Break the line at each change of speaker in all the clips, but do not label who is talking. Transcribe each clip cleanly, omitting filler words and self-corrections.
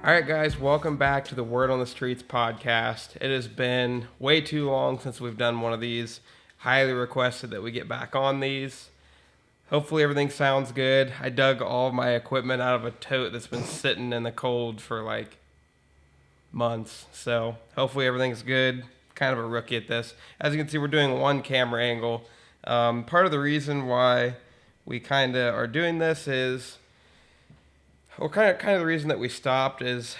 All right, guys, welcome back to the Word on the Streets podcast. It has been way too long since we've done one of these. Highly requested that we get back on these. Hopefully everything sounds good. I dug all of my equipment out of a tote that's been sitting in the cold for like months. So hopefully everything's good. Kind of a rookie at this. As you can see, we're doing one camera angle. Part of the reason why we kind of are doing this is... Well, kind of the reason that we stopped is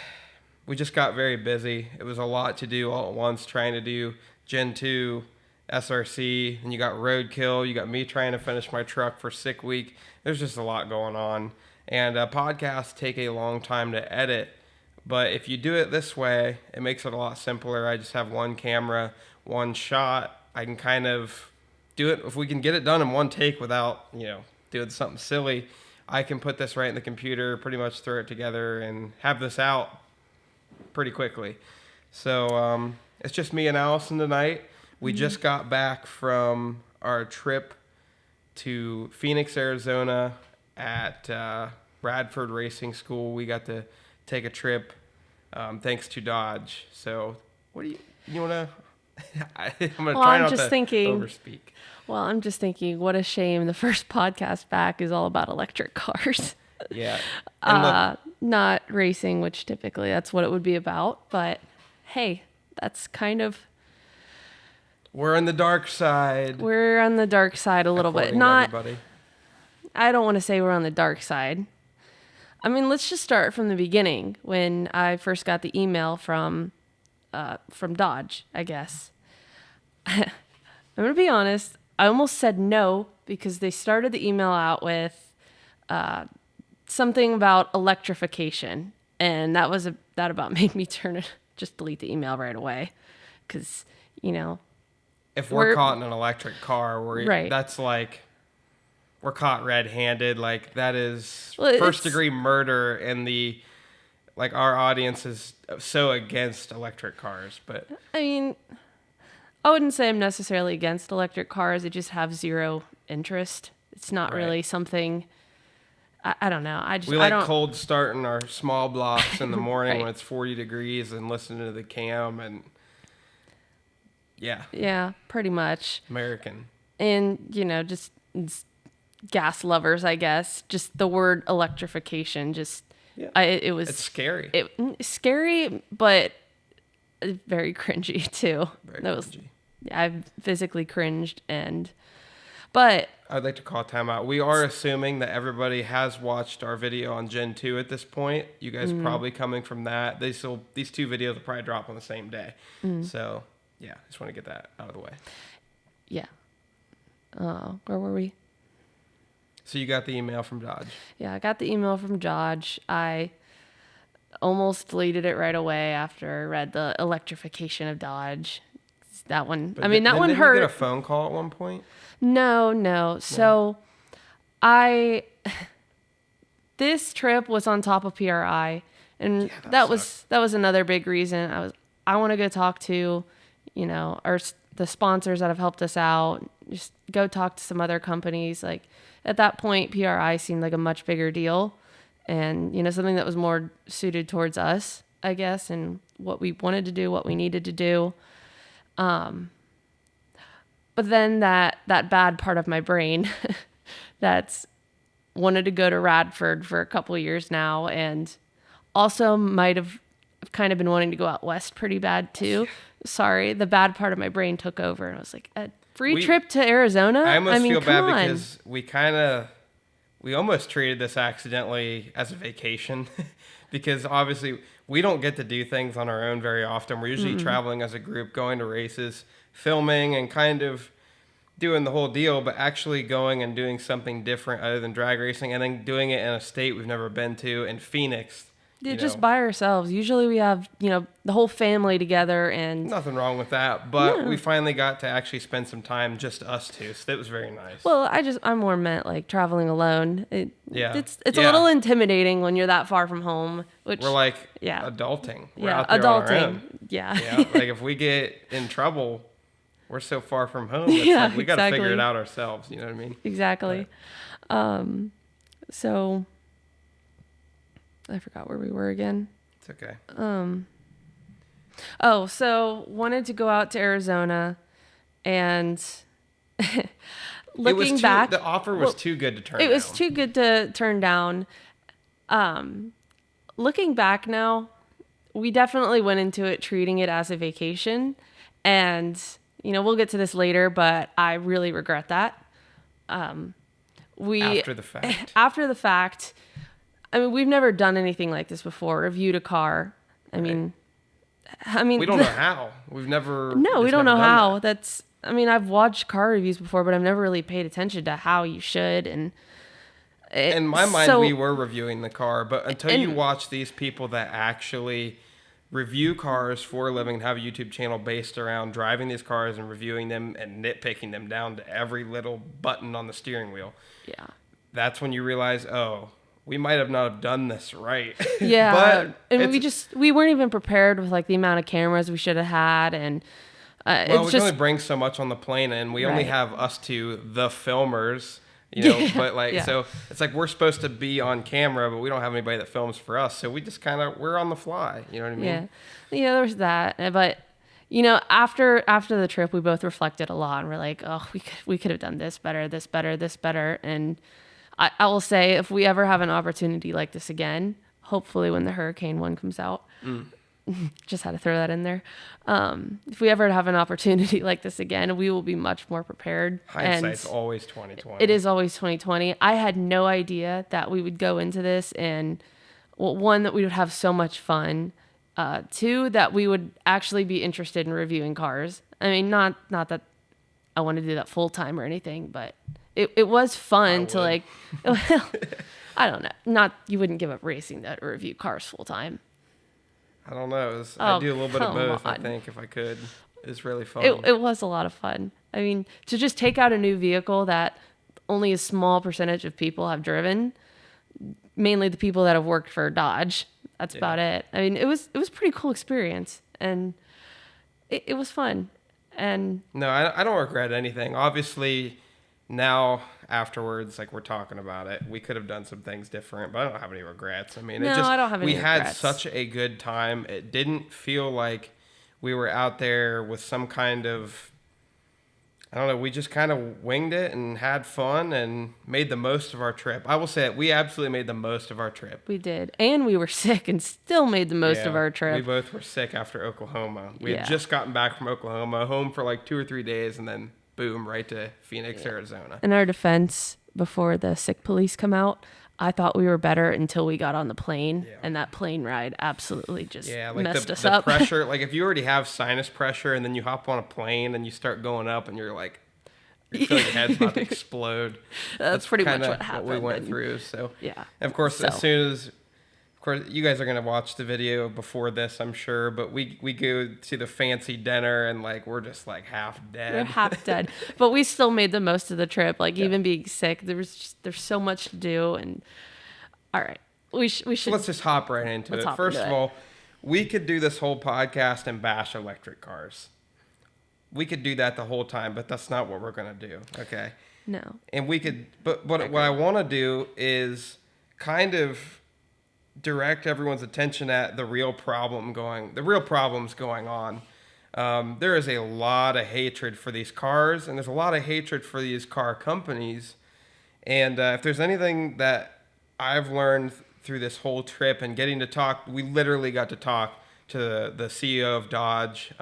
we just got very busy. It was a lot to do all at once, trying to do Gen 2, SRC, and you got roadkill. You got me trying to finish my truck for sick week. There's just a lot going on. And podcasts take a long time to edit. But if you do it this way, it makes it a lot simpler. I just have one camera, one shot. I can kind of do it. If we can get it done in one take without, doing something silly, I can put this right in the computer, pretty much throw it together, and have this out pretty quickly. So it's just me and Allison tonight. We just got back from our trip to Phoenix, Arizona at Bradford Racing School. We got to take a trip thanks to Dodge. So what do you want to... I'm going to try not to overspeak.
Well, I'm just thinking, what a shame the first podcast back is all about electric cars.
Yeah.
Not racing, which typically that's what it would be about. But hey, that's kind of...
We're on the dark side.
We're on the dark side a little bit. Not
everybody.
I don't want to say we're on the dark side. I mean, let's just start from the beginning. When I first got the email from Dodge, I guess. I'm going to be honest. I almost said no because they started the email out with something about electrification. And that about made me just delete the email right away. Because,
if we're caught in an electric car,
right.
That's like, we're caught red-handed. Like, that is first-degree murder, and our audience is so against electric cars. But
I mean, I wouldn't say I'm necessarily against electric cars. I just have zero interest. It's not really something... I don't know.
We cold starting our small blocks in the morning when it's 40 degrees and listening to the cam and... Yeah.
Yeah, pretty much.
American.
And, just gas lovers, I guess. Just the word electrification, just...
Yeah.
It's
scary.
Scary, but very cringy, too.
Very cringy.
I physically cringed, but...
I'd like to call time out. We are assuming that everybody has watched our video on Gen 2 at this point. You guys probably coming from that. These two videos will probably drop on the same day. So... Yeah, just want to get that out of the way.
Yeah. Where were we?
So you got the email from Dodge.
Yeah, I got the email from Dodge. I almost deleted it right away after I read the electrification of Dodge. That one, that one hurt.
Did you get a phone call at one point?
No. So this trip was on top of PRI, and that was another big reason. I want to go talk to... the sponsors that have helped us out, just go talk to some other companies. Like at that point, PRI seemed like a much bigger deal and, something that was more suited towards us, I guess, and what we wanted to do, what we needed to do. But then that bad part of my brain that's wanted to go to Radford for a couple of years now and also might have kind of been wanting to go out west pretty bad too. Sorry, the bad part of my brain took over, and I was like, a free trip to Arizona?
I almost feel bad because we almost treated this accidentally as a vacation because obviously we don't get to do things on our own very often. We're usually traveling as a group, going to races, filming, and kind of doing the whole deal, but actually going and doing something different other than drag racing and then doing it in a state we've never been to in Phoenix.
Just by ourselves. Usually we have, the whole family together and...
Nothing wrong with that, but we finally got to actually spend some time, just us two, so that was very nice.
Well, I more meant like traveling alone. It's a little intimidating when you're that far from home, which...
We're adulting. We're out
there
adulting. On our own.
Yeah.
Like if we get in trouble, we're so far from home. It's we got to figure it out ourselves, you know what I mean?
Exactly. So... I forgot where we were again.
It's okay.
Oh, so wanted to go out to Arizona, and looking back,
the offer was too good to turn down.
It was too good to turn down. Looking back now, we definitely went into it treating it as a vacation, and we'll get to this later, but I really regret that.
After the fact.
After the fact, I mean, we've never done anything like this before. Reviewed a car. I mean,
we don't know how. We've never.
No, we don't know how. I've watched car reviews before, but I've never really paid attention to how you should. And
in my mind, we were reviewing the car, but until you watch these people that actually review cars for a living and have a YouTube channel based around driving these cars and reviewing them and nitpicking them down to every little button on the steering wheel.
Yeah.
That's when you realize, we might have not have done this right.
Yeah. we weren't even prepared with like the amount of cameras we should have had. And
we can only bring so much on the plane, and we only have us two, the filmers, so it's like we're supposed to be on camera, but we don't have anybody that films for us. So we just we're on the fly. You know what I mean?
Yeah. Yeah, there was that. But, after the trip, we both reflected a lot, and we're like, oh, we could have done this better, this better, this better. And I will say, if we ever have an opportunity like this again, hopefully when the hurricane one comes out, just had to throw that in there. If we ever have an opportunity like this again, we will be much more prepared.
Hindsight's always 2020.
It is always 2020. I had no idea that we would go into this, and one, that we would have so much fun. Two, that we would actually be interested in reviewing cars. I mean, not that I want to do that full time or anything, but it was fun to like. I don't know. You wouldn't give up racing to review cars full time.
I don't know. I do a little bit of both, I think, if I could. It's really fun.
It was a lot of fun. I mean, to just take out a new vehicle that only a small percentage of people have driven, mainly the people that have worked for Dodge. That's about it. I mean, it was a pretty cool experience, and it was fun. And
no, I don't regret anything. Obviously, now afterwards, like we're talking about it, we could have done some things different, but I don't have any regrets. I mean,
I don't have any regrets.
We had such a good time. It didn't feel like we were out there with some kind of, I don't know, we just kind of winged it and had fun and made the most of our trip. I will say it, we absolutely made the most of our trip.
We did. And we were sick and still made the most of our trip.
We both were sick after Oklahoma. We had just gotten back from Oklahoma, home for like 2 or 3 days, and then boom, right to Phoenix, Arizona.
In our defense, before the sick police come out, I thought we were better until we got on the plane, and that plane ride absolutely just messed us up.
The pressure, like if you already have sinus pressure and then you hop on a plane and you start going up and you're like, you feel like your head's about to explode.
That's pretty much what happened.
What we went through. So
yeah.
And of course, as soon as, of course, you guys are gonna watch the video before this, I'm sure. But we go to the fancy dinner and like we're just like half dead.
We're half dead, but we still made the most of the trip. Like even being sick, there's so much to do. And all right, we should.
So let's just hop right into it. First of all, we could do this whole podcast and bash electric cars. We could do that the whole time, but that's not what we're gonna do. Okay.
No.
And we could, but what I want to do is kind of direct everyone's attention at the real problems going on. There is a lot of hatred for these cars, and there's a lot of hatred for these car companies. And if there's anything that I've learned through this whole trip and getting to talk, we literally got to talk to the CEO of Dodge.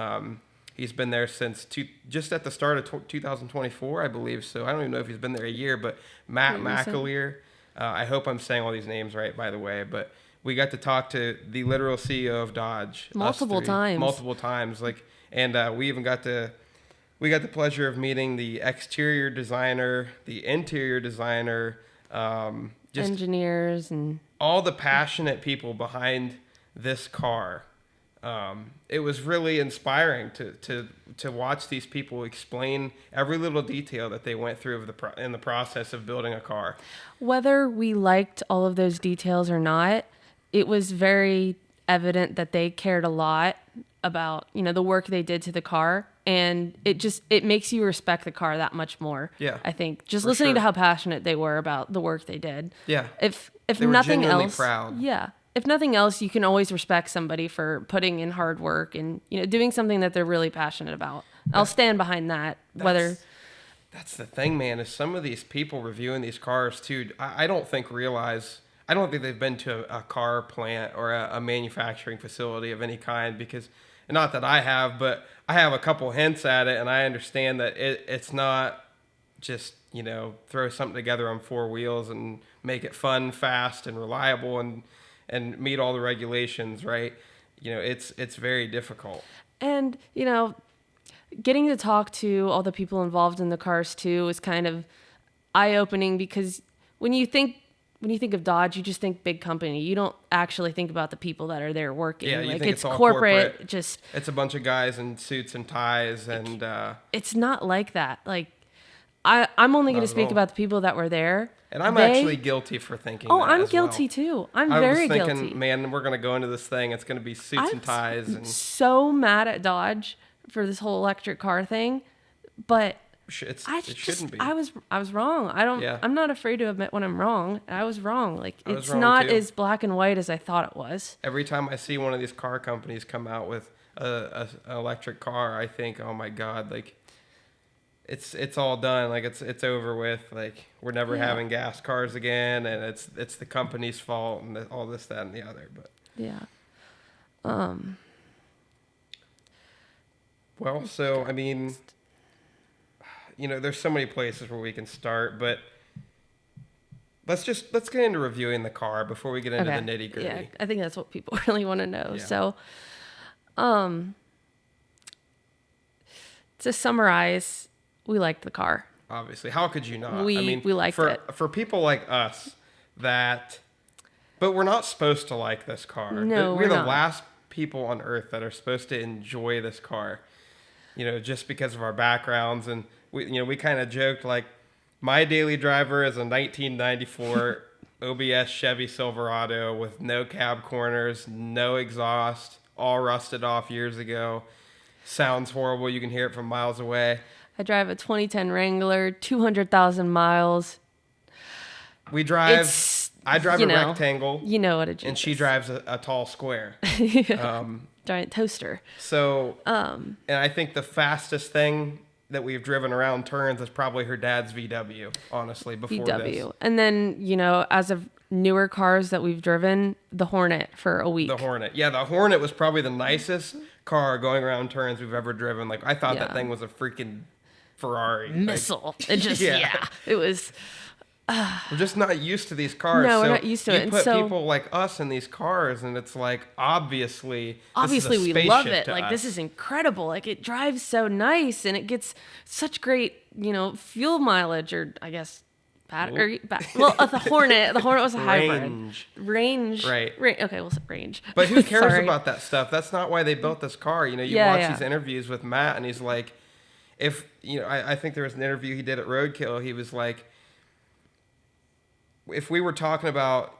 He's been there since just at the start of 2024, I believe. So I don't even know if he's been there a year, but Matt McAleer. I hope I'm saying all these names right, by the way, but we got to talk to the literal CEO of Dodge
multiple times.
Like, and we even got the pleasure of meeting the exterior designer, the interior designer, just
engineers, and
all the passionate people behind this car. It was really inspiring to watch these people explain every little detail that they went through in the process of building a car.
Whether we liked all of those details or not, it was very evident that they cared a lot about, the work they did to the car, and it makes you respect the car that much more.
Yeah.
I think just listening to how passionate they were about the work they did.
Yeah.
If
they were
nothing
genuinely
else,
proud.
Yeah. if nothing else, you can always respect somebody for putting in hard work and, doing something that they're really passionate about. I'll stand behind that.
That's the thing, man, is some of these people reviewing these cars too, I don't think they've been to a car plant or a manufacturing facility of any kind, because, not that I have, but I have a couple hints at it, and I understand that it's not just, throw something together on four wheels and make it fun, fast, and reliable and meet all the regulations, right? It's very difficult.
And, getting to talk to all the people involved in the cars too is kind of eye-opening, because when you think of Dodge, you just think big company. You don't actually think about the people that are there working.
Yeah,
like
think
it's all corporate. Just
it's a bunch of guys in suits and ties, and
it's not like that. Like I'm only going to speak about the people that were there.
And I'm actually guilty for thinking.
Oh, I'm guilty too. I'm very guilty. I was thinking,
man, we're going to go into this thing. It's going to be suits and ties. I'm
so mad at Dodge for this whole electric car thing, but
it shouldn't be.
I was wrong. I'm not afraid to admit when I'm wrong. I was wrong. Like, it's not as black and white as I thought it was.
Every time I see one of these car companies come out with an electric car, I think, oh my God, like it's all done. Like it's over with. Like we're never having gas cars again, and it's the company's fault and all this, that, and the other. But
yeah.
Well, so I mean, there's so many places where we can start, but let's get into reviewing the car before we get into the nitty gritty.
Yeah, I think that's what people really want to know. Yeah. So, to summarize, we liked the car.
Obviously, how could you not?
We liked it.
For people like us but we're not supposed to like this car.
No,
we're the
not.
last people on earth that are supposed to enjoy this car. Just because of our backgrounds, and we kind of joked, like, my daily driver is a 1994 OBS Chevy Silverado with no cab corners, no exhaust, all rusted off years ago. Sounds horrible. You can hear it from miles away.
I drive a 2010 Wrangler, 200,000 miles.
I drive a rectangle.
You know what it is.
And she drives a tall square.
Giant toaster.
So, and I think the fastest thing that we've driven around turns is probably her dad's VW, honestly, before this.
And then, as of newer cars that we've driven, the Hornet for a week.
The Hornet. Yeah, the Hornet was probably the nicest car going around turns we've ever driven. Like, I thought that thing was a freaking Ferrari.
Missile. It just, it was...
We're just not used to these cars.
No, we're not used to it.
You put people like us in these cars, and it's like, obviously
we love it. Like, this is incredible. Like, it drives so nice, and it gets such great, fuel mileage, or I guess battery. The Hornet was a hybrid. Range. Right. Okay, we'll say range.
But who cares about that stuff? That's not why they built this car. You watch these interviews with Matt, and he's like, I think there was an interview he did at Roadkill. He was like, if we were talking about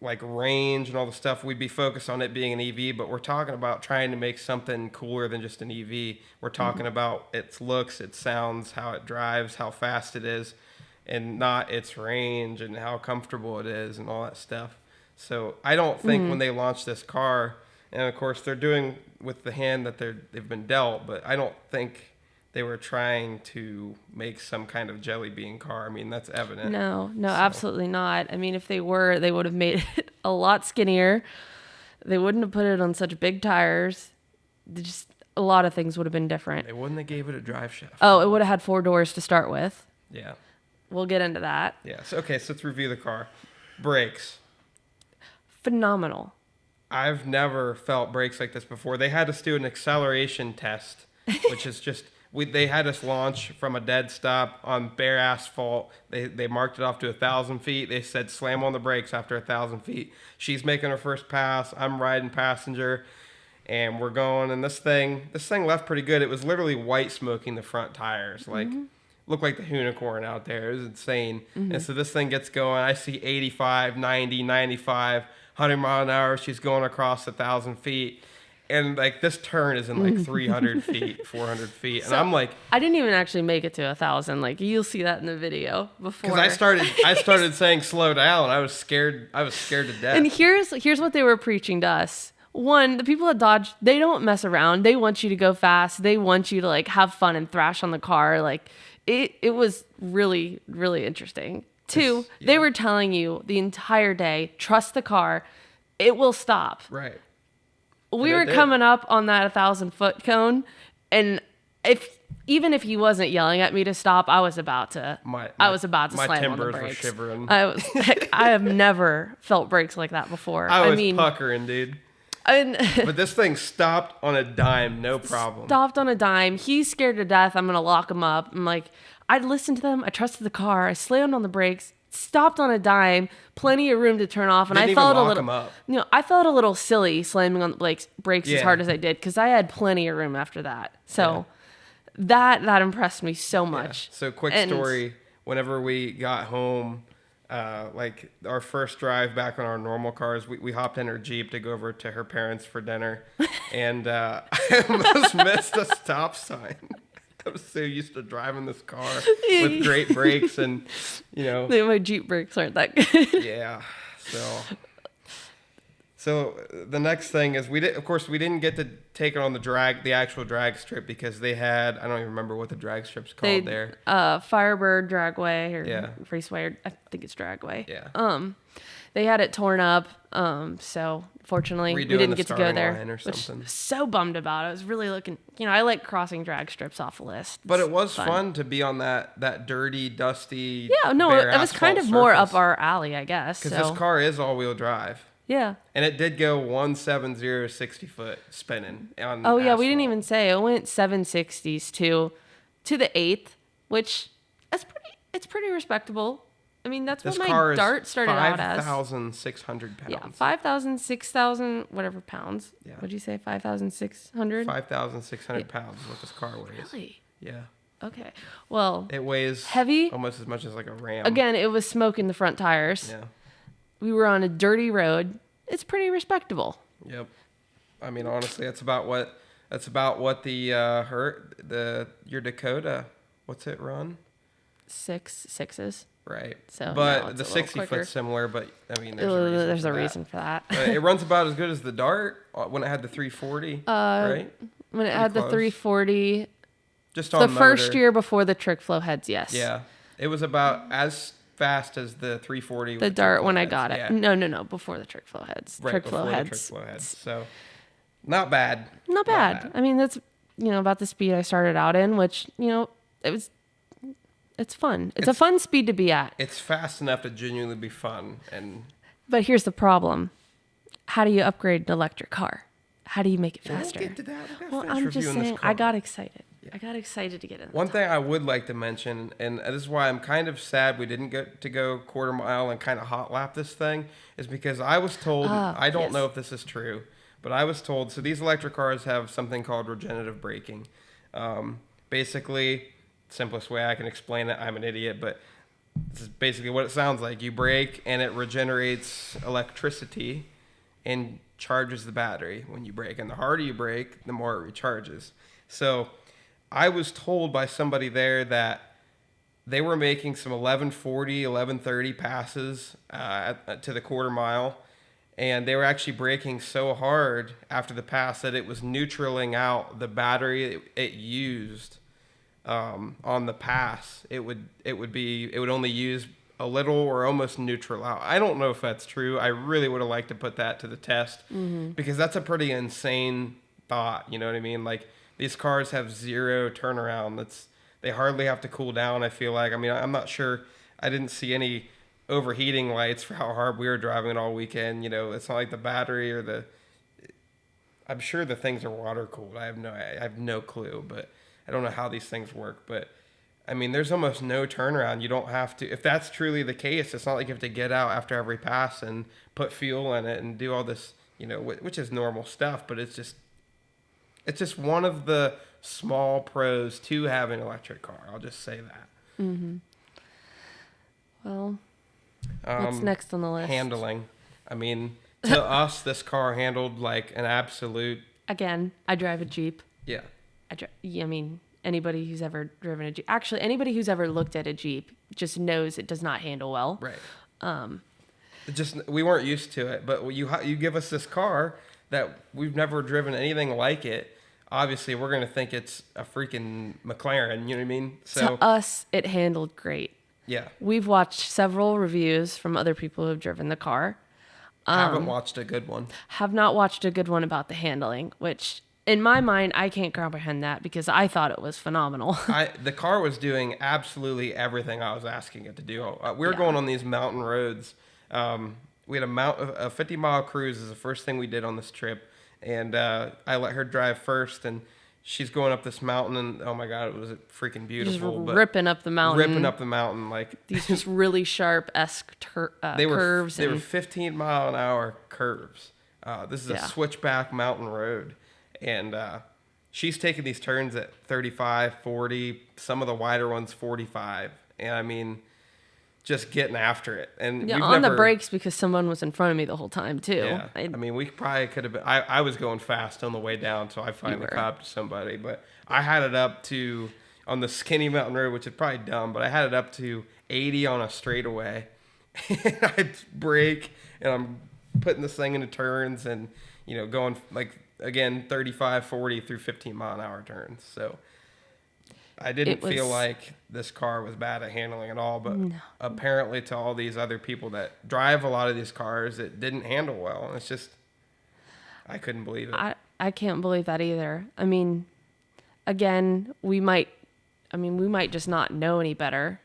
like range and all the stuff, we'd be focused on it being an EV, but we're talking about trying to make something cooler than just an EV. We're talking about its looks, its sounds, how it drives, how fast it is, and not its range and how comfortable it is and all that stuff. So I don't think when they launched this car, and of course they're doing with the hand that they've been dealt, but I don't think they were trying to make some kind of jelly bean car. I mean, that's evident.
No, absolutely not. I mean, if they were, they would have made it a lot skinnier. They wouldn't have put it on such big tires. Just a lot of things would have been different.
They wouldn't have gave it a drive shaft.
Oh, it would have had 4 doors to start with.
Yeah.
We'll get into that.
Yeah. So, okay, so let's review the car. Brakes.
Phenomenal.
I've never felt brakes like this before. They had us do an acceleration test, which is just... They had us launch from a dead stop on bare asphalt. They marked it off to 1,000 feet. They said slam on the brakes after 1,000 feet. She's making her first pass. I'm riding passenger, and we're going. And this thing left pretty good. It was literally white smoking the front tires, like looked like the unicorn out there. It was insane. And so this thing gets going. I see 85, 90, 95, 100 mile an hour. She's going across 1,000 feet. and like this turn is in like 300 feet, 400 feet, and
So,
I'm like,
I didn't even actually make it to 1,000. Like you'll see that in the video before.
because I started saying slow down. I was scared to death.
And here's what they were preaching to us. One, the people at Dodge, they don't mess around. They want you to go fast. They want you to like have fun and thrash on the car. Like it was really, really interesting. Two, they were telling you the entire day, trust the car. It will stop.
Right.
We were coming up on that 1,000-foot cone, and even if he wasn't yelling at me to stop, I was about to. I was about to slam on the brakes. My timbers were shivering. I have never felt brakes like that before.
I was puckering, dude. But this thing stopped on a dime, no problem.
Stopped on a dime. He's scared to death. I'm gonna lock him up. I'm like, I listened to them. I trusted the car. I slammed on the brakes. Stopped on a dime, plenty of room to turn off, and I felt a little. I felt a little silly slamming on the brakes as hard as I did because I had plenty of room after that. So that impressed me so much.
Yeah. So quick story: whenever we got home, like our first drive back on our normal cars, we hopped in her Jeep to go over to her parents for dinner, and I almost missed a stop sign. I was so used to driving this car with great brakes, and
my Jeep brakes aren't that good.
Yeah. So the next thing is we didn't get to take it on the actual drag strip because they had, I don't even remember what the drag strip's called there.
Firebird Dragway or Raceway, I think it's Dragway.
Yeah.
They had it torn up, so fortunately we didn't get to go there. Which so bummed about. I was really looking, I like crossing drag strips off a list.
But it was fun to be on that dirty, dusty.
Yeah, no, it was kind of more up our alley, I guess.
Because this car is all-wheel drive.
Yeah.
And it did go 170 60-foot spinning on
Oh, yeah,
asphalt.
we didn't even say. It went 760s to the 8th, which it's pretty respectable. I mean, that's what my Dart started out as.
5,600 pounds.
Yeah, 5,000, 6,000, whatever pounds.
Yeah.
What'd you say, 5,600?
5,600 pounds is what this car weighs.
Really?
Yeah.
Okay. Well,
it weighs
heavy.
Almost as much as like a Ram.
Again, it was smoke in the front tires.
Yeah.
We were on a dirty road. It's pretty respectable.
Yep. I mean, honestly, that's about what your Dakota, what's it run?
6.6s.
Right.
So,
but the 60-foot's similar, but I mean,
there's a reason for that.
It runs about as good as the Dart when it had the 340, right?
When it had the 340.
Just on the
first year before the trick flow heads, yes.
Yeah. It was about as fast as the 340.
The Dart when I got it. Yeah. No, before the trick flow heads.
Right,
trick
before
flow
the
heads.
trick flow heads. So, not bad.
Not bad. I mean, that's, about the speed I started out in, which, it's fun. It's a fun speed to be at.
It's fast enough to genuinely be fun.
But here's the problem. How do you upgrade an electric car? How do you make it faster?
We'll get to that.
Well, I'm just saying, I got excited. Yeah. I got excited to get in.
One thing I would like to mention, and this is why I'm kind of sad we didn't get to go quarter mile and kind of hot lap this thing, is because I was told, I don't know if this is true, but I was told, so these electric cars have something called regenerative braking. Basically, simplest way I can explain it, I'm an idiot, but this is basically what it sounds like. You brake and it regenerates electricity and charges the battery when you brake. And the harder you brake, the more it recharges. So I was told by somebody there that they were making some 1140, 1130 passes to the quarter mile. And they were actually braking so hard after the pass that it was neutraling out the battery it used on the pass. It would only use a little or almost neutral out. I don't know if that's true. I really would have liked to put that to the test because that's a pretty insane thought. You know what I mean? Like, these cars have zero turnaround. They hardly have to cool down, I feel like. I mean, I'm not sure. I didn't see any overheating lights for how hard we were driving it all weekend. It's not like the battery or I'm sure the things are water cooled. I have no clue, but I don't know how these things work. But I mean, there's almost no turnaround. You don't have to, if that's truly the case, it's not like you have to get out after every pass and put fuel in it and do all this, which is normal stuff, but it's just one of the small pros to having an electric car. I'll just say that.
Mm-hmm. Well, what's next on the list?
Handling. I mean, to us, this car handled like an absolute
Again, I drive a Jeep.
Yeah.
I mean, anybody who's ever driven a Jeep, actually, anybody who's ever looked at a Jeep just knows it does not handle well.
Right. We weren't used to it, but you give us this car that we've never driven anything like it. Obviously, we're going to think it's a freaking McLaren. You know what I mean?
So to us, it handled great.
Yeah.
We've watched several reviews from other people who have driven the car.
Haven't watched a good one.
Have not watched a good one about the handling, which in my mind, I can't comprehend that because I thought it was phenomenal.
The car was doing absolutely everything I was asking it to do. We were going on these mountain roads. We had a 50-mile cruise is the first thing we did on this trip. And I let her drive first, and she's going up this mountain, and oh my God, it was freaking beautiful.
Just ripping up the mountain.
Like
these just really sharp curves.
They were 15-mile-an-hour curves. This is a switchback mountain road, and she's taking these turns at 35, 40, some of the wider ones 45, and I mean, just getting after it. And
on the brakes because someone was in front of me the whole time too.
Yeah. I mean, we probably could have been. I was going fast on the way down, so I finally caught up to somebody. But I had it up to on the skinny mountain road, which is probably dumb, but I had it up to 80 on a straightaway. And I brake, and I'm putting this thing into turns, and going like again 35, 40 through 15-mile-an-hour turns. So I didn't feel like this car was bad at handling at all, but apparently to all these other people that drive a lot of these cars, it didn't handle well. And it's just, I couldn't believe it.
I can't believe that either. I mean, again, we might just not know any better,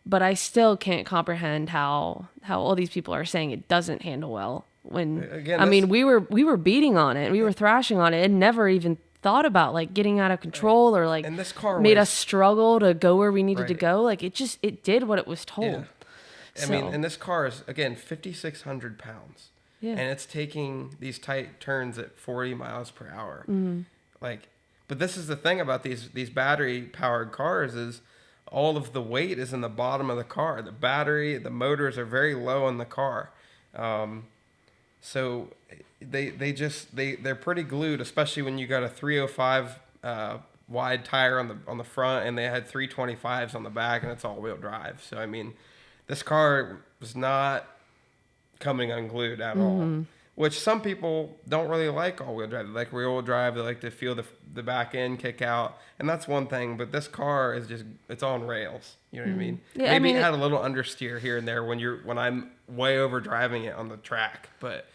but I still can't comprehend how all these people are saying it doesn't handle well. When again, we were beating on it, we were thrashing on it, and never even thought about like getting out of control or like
and this car
made us struggle to go where we needed to go. Like it did what it was told.
Yeah. I mean, and this car is again 5,600 pounds,
and
it's taking these tight turns at 40 miles per hour. Like, but this is the thing about these battery powered cars is all of the weight is in the bottom of the car. The battery, the motors are very low in the car, so they're pretty glued, especially when you got a 305 wide tire on the front, and they had 325s on the back, and it's all-wheel drive. So I mean, this car was not coming unglued at all. Which some people don't really like all-wheel drive. They like rear-wheel drive. They like to feel the back end kick out, and that's one thing. But this car is it's on rails. You know what I mean?
Yeah,
Maybe it had a little understeer here and there when I'm way over driving it on the track, but.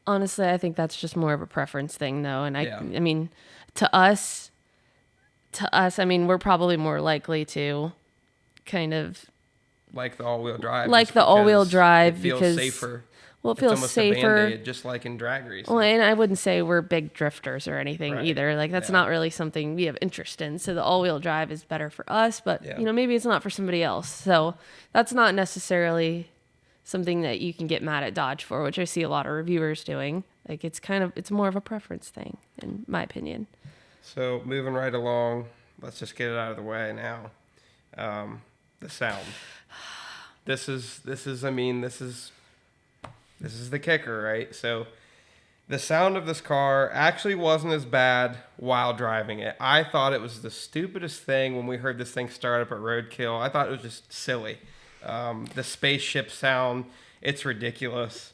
Honestly, I think that's just more of a preference thing, though. And I mean, to us, I mean, we're probably more likely to kind of
like the all-wheel drive.
Like the all-wheel drive
it feels
because
safer.
Well, it feels safer.
A just like in drag racing.
Well, and I wouldn't say we're big drifters or anything either. Like that's not really something we have interest in. So the all-wheel drive is better for us, but maybe it's not for somebody else. So that's not necessarily something that you can get mad at Dodge for, which I see a lot of reviewers doing. Like it's more of a preference thing, in my opinion.
So moving right along, let's just get it out of the way now. The sound. This is the kicker, right? So the sound of this car actually wasn't as bad while driving it. I thought it was the stupidest thing when we heard this thing start up at Roadkill. I thought it was just silly. The spaceship sound, it's ridiculous.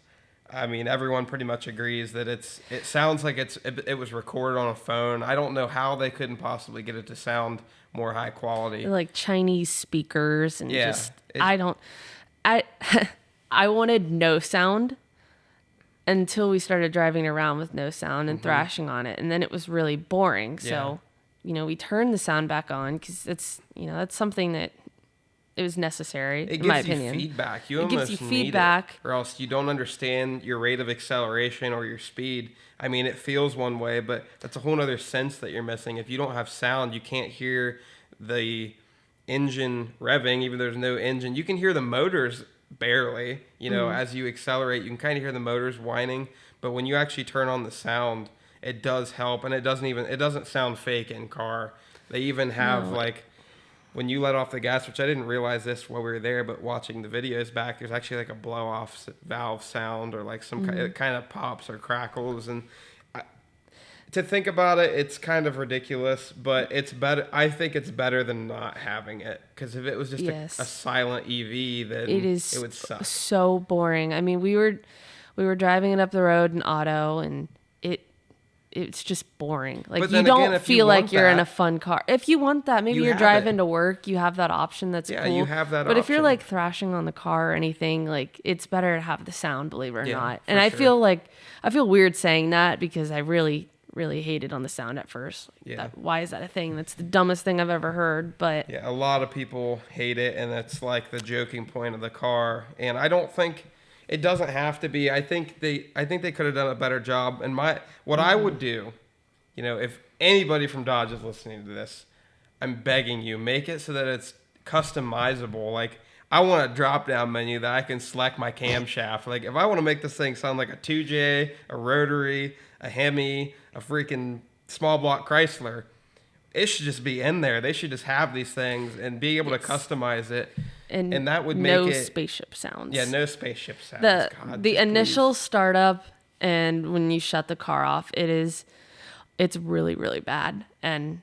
I mean, everyone pretty much agrees that it sounds like it was recorded on a phone. I don't know how they couldn't possibly get it to sound more high quality.
Like Chinese speakers and I wanted no sound until we started driving around with no sound and thrashing on it. And then it was really boring. So, we turned the sound back on because that's something that it was necessary, in my opinion.
It gives you feedback.
It gives you feedback.
Or else you don't understand your rate of acceleration or your speed. I mean, it feels one way, but that's a whole other sense that you're missing. If you don't have sound, you can't hear the engine revving, even though there's no engine. You can hear the motors barely, as you accelerate, you can kind of hear the motors whining, but when you actually turn on the sound, it does help, and it doesn't sound fake in car. They even have when you let off the gas, which I didn't realize this while we were there, but watching the videos back, there's actually like a blow off valve sound or like some kind, it kind of pops or crackles, and To think about it, it's kind of ridiculous, but it's better. I think it's better than not having it, because if it was just a silent EV, then it would suck.
So boring. I mean, we were driving it up the road in auto, and it's just boring. Like, you don't feel like you're in a fun car. If you want that, maybe you're driving to work, you have that option. That's cool.
You have that
but
option.
If you're like thrashing on the car or anything, like, it's better to have the sound, believe it or not. And I feel weird saying that, because I really hated on the sound at first. Why is that a thing? That's the dumbest thing I've ever heard. But
yeah, a lot of people hate it, and it's like the joking point of the car. And I don't think it doesn't have to be. I think they could have done a better job. And what I would do, if anybody from Dodge is listening to this, I'm begging you, make it so that it's customizable. Like, I want a drop-down menu that I can select my camshaft. Like, if I want to make this thing sound like a 2J, a rotary, a Hemi, a freaking small block Chrysler, it should just be in there. They should just have these things and be able to customize it. And that would make
no spaceship sounds.
Yeah, no spaceship sounds.
The initial startup, and when you shut the car off, it's really, really bad. And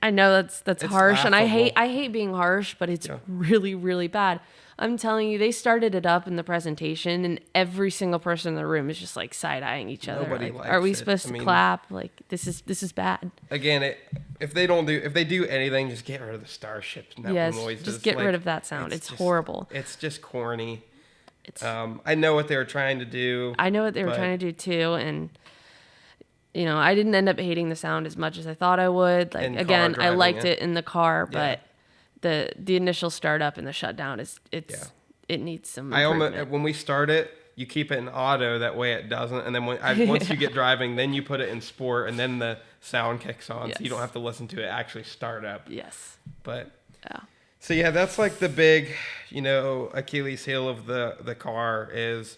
I know that's harsh,
laughable.
and I hate being harsh, but it's really, really bad. I'm telling you, they started it up in the presentation, and every single person in the room is just like side-eyeing each other.
Nobody
like,
likes
are we
it.
supposed to clap? Like, this is bad.
Again, if they do anything, just get rid of the starships and noises.
Just get rid of that sound. It's horrible.
It's just corny. I know what they were trying to do.
I know what they were trying to do too, and I didn't end up hating the sound as much as I thought I would. Like, again, I liked it in the car, but the initial startup and the shutdown it needs some improvement.
When we start it, you keep it in auto, that way it doesn't, and then once you get driving, then you put it in sport, and then the sound kicks on, so you don't have to listen to it actually start up.
Yes.
But so that's like the big Achilles heel of the car is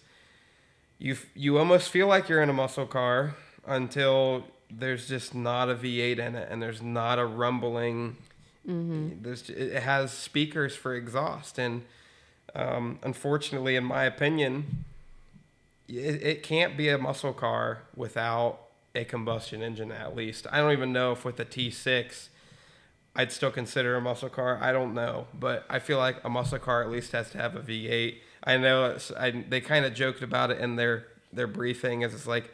you almost feel like you're in a muscle car until there's just not a V8 in it, and there's not a rumbling. It has speakers for exhaust, and unfortunately, in my opinion, it can't be a muscle car without a combustion engine. At least I don't even know if with the T6 I'd still consider a muscle car. I don't know, but I feel like a muscle car at least has to have a V8. I know they kind of joked about it in their briefing, as it's like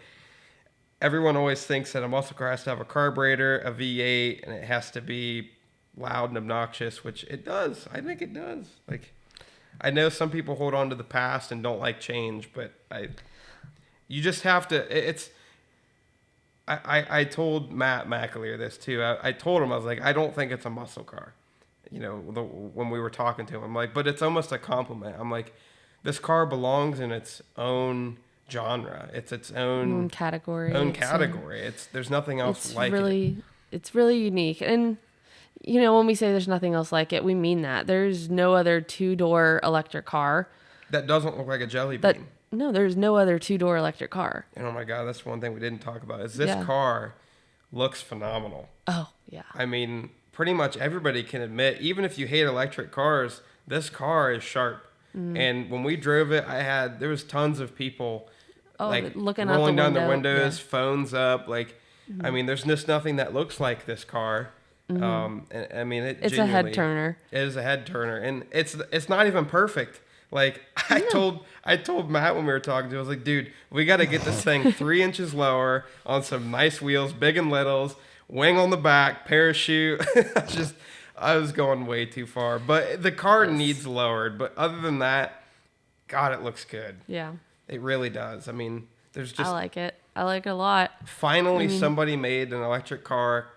everyone always thinks that a muscle car has to have a carburetor, a V8, and it has to be loud and obnoxious, which it does. I think it does. Like, I know some people hold on to the past and don't like change, but you just have to. I told Matt McAleer this too. I told him, I was like, I don't think it's a muscle car. When we were talking to him, I'm like, but it's almost a compliment. I'm like, this car belongs in its own genre. It's its own
category.
There's nothing else like it.
It's really unique. And when we say there's nothing else like it, we mean that. There's no other two-door electric car
that doesn't look like a jelly bean.
No, there's no other two-door electric car.
And oh my God, that's one thing we didn't talk about, is this car looks phenomenal.
Oh, yeah.
I mean, pretty much everybody can admit, even if you hate electric cars, this car is sharp. And when we drove it, there was tons of people
looking
rolling
out
down their windows, phones up. Like, I mean, there's just nothing that looks like this car. And I mean, it's
a head turner.
It is a head turner, and it's not even perfect. Like, I told Matt when we were talking to him, I was like, dude, we got to get this thing 3 inches lower on some nice wheels, big and littles, wing on the back, parachute. I was going way too far, but the car needs lowered. But other than that, God, it looks good.
Yeah,
it really does. I mean, there's just,
I like it a lot.
Finally, somebody made an electric car,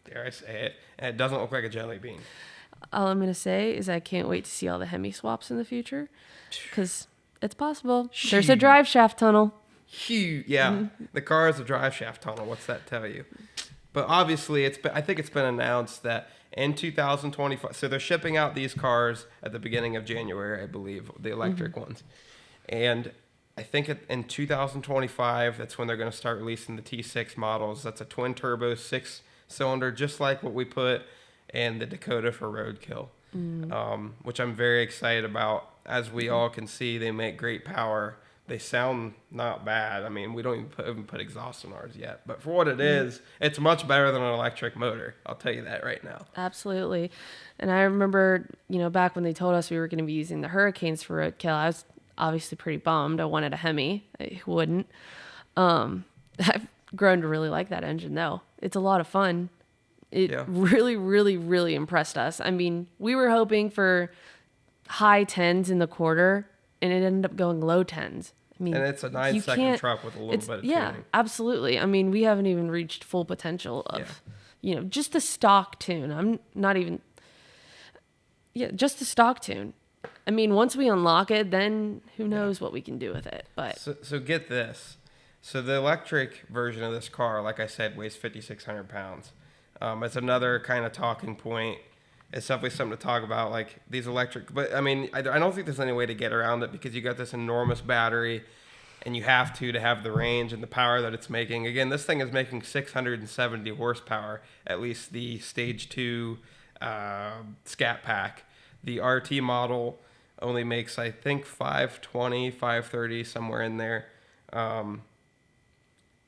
dare I say it, and it doesn't look like a jelly bean.
All I'm going to say is I can't wait to see all the Hemi swaps in the future, because it's possible. There's a drive shaft tunnel.
Huge. Yeah, the car is a drive shaft tunnel. What's that tell you? But obviously, I think it's been announced that in 2025, so they're shipping out these cars at the beginning of January, I believe, the electric ones. And I think in 2025, that's when they're going to start releasing the T6 models. That's a twin-turbo 6-cylinder, just like what we put in the Dakota for roadkill, which I'm very excited about. As we all can see, they make great power, They sound not bad. I mean, we don't even put exhaust on ours yet. But for what it is, it's much better than an electric motor. I'll tell you that right now.
Absolutely. And I remember, back when they told us we were going to be using the Hurricanes for roadkill, I was obviously pretty bummed. I wanted a Hemi. I wouldn't. I've grown to really like that engine, though. It's a lot of fun. It really, really, really impressed us. I mean, we were hoping for high 10s in the quarter, and it ended up going low 10s. I mean,
and it's a 9-second truck with a little bit of tuning.
Absolutely. I mean, we haven't even reached full potential of, just the stock tune. I'm not even... Yeah, just the stock tune. I mean, once we unlock it, then who knows what we can do with it. But
so get this. So the electric version of this car, like I said, weighs 5,600 pounds. It's another kind of talking point. It's definitely something to talk about, like these electric. But I mean, I don't think there's any way to get around it because you got this enormous battery, and you have to have the range and the power that it's making. Again, this thing is making 670 horsepower, at least the Stage 2 Scat Pack. The RT model only makes, I think, 520, 530, somewhere in there.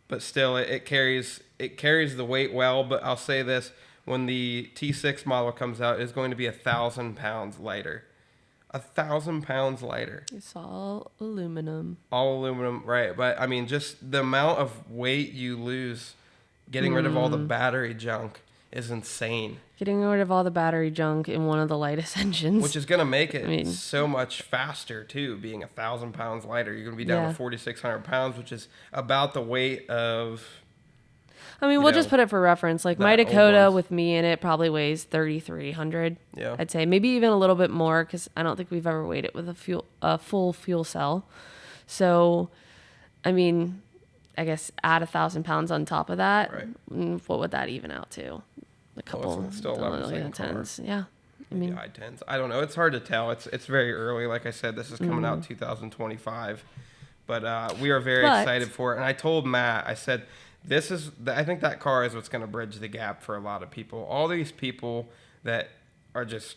But still, it carries the weight well. But I'll say this: when the T6 model comes out, it's going to be 1,000 pounds lighter. 1,000 pounds lighter.
It's all aluminum.
All aluminum, right? But I mean, just the amount of weight you lose getting rid of all the battery junk is insane.
Getting rid of all the battery junk in one of the lightest engines.
Which is going to make it so much faster, too, being 1,000 pounds lighter. You're going to be down to 4,600 pounds, which is about the weight of...
I mean, we'll just put it for reference. Like, my Dakota with me in it probably weighs 3,300.
Yeah.
I'd say maybe even a little bit more because I don't think we've ever weighed it with a full fuel cell. So, I mean, I guess add 1,000 pounds on top of that.
Right.
What would that even out to? A couple,
still
10s. Yeah. I mean,
high 10s. I don't know. It's hard to tell. It's very early. Like I said, this is coming out 2025. But we are very excited for it. And I told Matt, I said, I think that car is what's going to bridge the gap for a lot of people. All these people that are just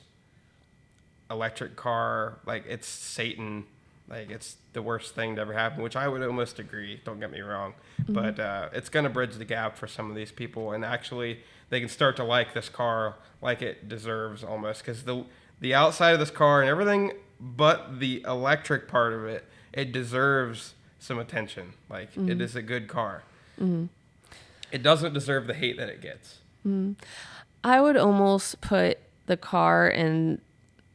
electric car, like it's Satan, like it's the worst thing to ever happen, which I would almost agree. Don't get me wrong. But it's going to bridge the gap for some of these people. And actually, they can start to like this car like it deserves almost. Because the outside of this car and everything but the electric part of it, it deserves some attention. Like, it is a good car. It doesn't deserve the hate that it gets.
I would almost put the car in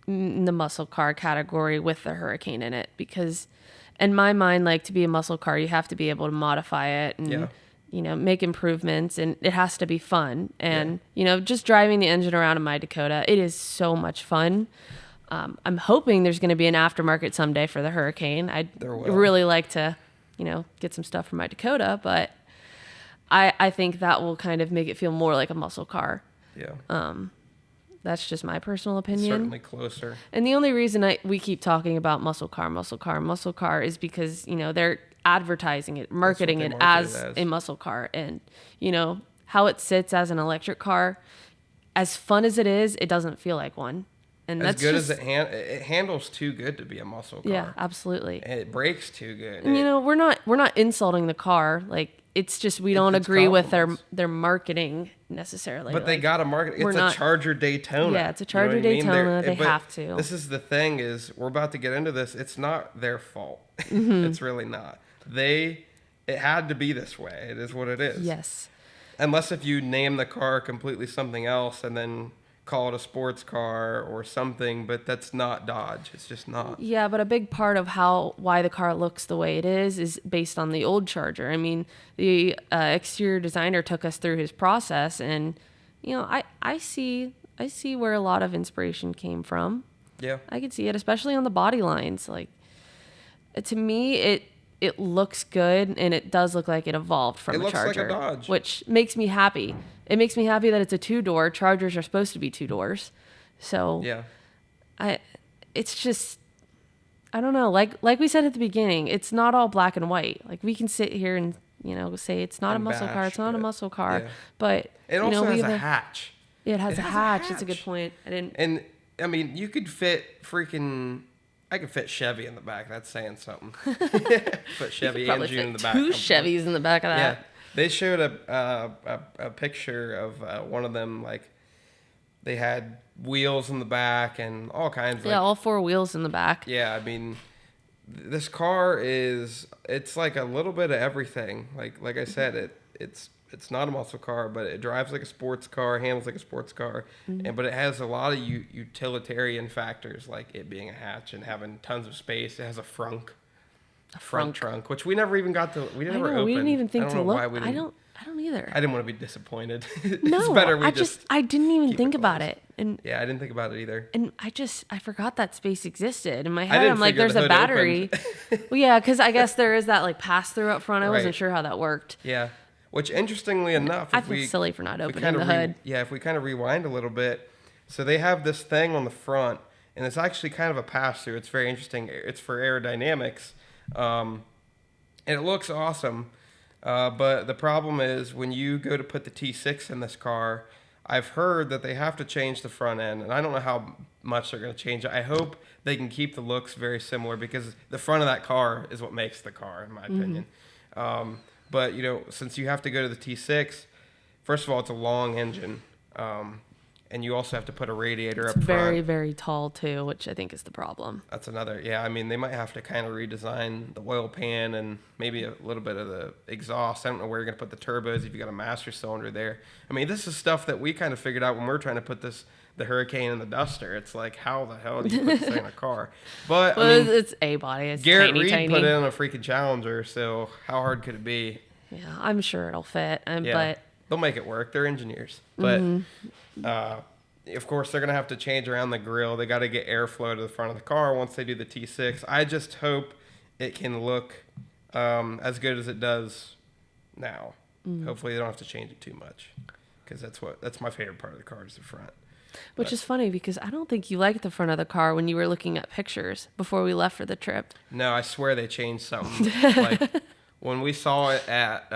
the muscle car category with the Hurricane in it because in my mind, like, to be a muscle car, you have to be able to modify it and make improvements, and it has to be fun. And just driving the engine around in my Dakota, it is so much fun. I'm hoping there's going to be an aftermarket someday for the Hurricane. I'd really like to get some stuff from my Dakota, but I think that will kind of make it feel more like a muscle car.
Yeah.
That's just my personal opinion.
Certainly closer.
And the only reason we keep talking about muscle car is because, they're advertising it, marketing it as a muscle car. And, how it sits as an electric car, as fun as it is, it doesn't feel like one. And
as
that's
good
just,
as it handles too good to be a muscle car.
Yeah, absolutely.
And it brakes too good.
And, we're not insulting the car. Like, it's just we don't agree with their marketing necessarily.
But they got to market. It's a Charger Daytona.
Yeah, it's a Charger Daytona. They have to.
This is the thing is we're about to get into this. It's not their fault. It's really not. It had to be this way. It is what it is.
Yes.
Unless if you name the car completely something else and then call it a sports car or something, but that's not Dodge. It's just not. Yeah,
but a big part of why the car looks the way it is based on the old Charger. I mean, the exterior designer took us through his process, and I see where a lot of inspiration came from.
Yeah,
I could see it, especially on the body lines. Like, to me, it looks good, and it does look like it evolved from a Charger.
It looks like a Dodge,
which makes me happy. It makes me happy that it's a 2-door. Chargers are supposed to be 2 doors. So
yeah,
it's just, I don't know. Like we said at the beginning, it's not all black and white. Like, we can sit here and say it's not a muscle car. It's not a muscle car. Yeah. But
it also has a hatch.
It has a hatch. It's a good point.
And I mean, you could fit freaking I could fit Chevy in the back. That's saying something. Put Chevy
Probably
and June in
fit
the back.
two Chevys in the back of that.
Yeah, they showed a picture of one of them. Like they had wheels in the back and all kinds.
Yeah,
like,
all four wheels in the back.
Yeah, I mean, this car it's like a little bit of everything. Like I said, it's not a muscle car, but it drives like a sports car, handles like a sports car, but it has a lot of utilitarian factors, like it being a hatch and having tons of space. It has a front trunk, which we never even got to. We never opened.
We didn't even think to look.
Why we didn't.
I don't either.
I didn't want to be disappointed.
No,
it's better
I didn't even think about it. And
yeah, I didn't think about it either.
And I forgot that space existed. In my
I
head,
didn't
I'm like,
figure
there's
the
a
hood
battery. Well, yeah, because I guess there is that like pass through up front. I
Right.
wasn't sure how that worked.
Yeah. Which, interestingly enough,
I feel silly for not opening the hood.
If we kind of rewind a little bit, so they have this thing on the front, and it's actually kind of a pass-through. It's very interesting. It's for aerodynamics, and it looks awesome. But the problem is when you go to put the T6 in this car, I've heard that they have to change the front end, and I don't know how much they're going to change it. I hope they can keep the looks very similar because the front of that car is what makes the car, in my opinion. But, since you have to go to the T6, first of all, it's a long engine, and you also have to put a radiator up front.
Very, very tall, too, which I think is the problem.
That's another, I mean, they might have to kind of redesign the oil pan and maybe a little bit of the exhaust. I don't know where you're going to put the turbos if you got a master cylinder there. I mean, this is stuff that we kind of figured out when we're trying to put the Hurricane and the Duster. It's like, how the hell do you put this thing in a car? But
Well,
I mean,
it's A-body. It's
Garrett
tiny,
Reed
tiny.
put it in a freaking Challenger, so how hard could it be?
Yeah, I'm sure it'll fit. But
they'll make it work. They're engineers. But of course, they're gonna have to change around the grill. They got to get airflow to the front of the car once they do the T6. I just hope it can look as good as it does now. Hopefully, they don't have to change it too much, because that's my favorite part of the car is the front.
Which is funny because I don't think you liked the front of the car when you were looking at pictures before we left for the trip.
No, I swear they changed something. Like when we saw it at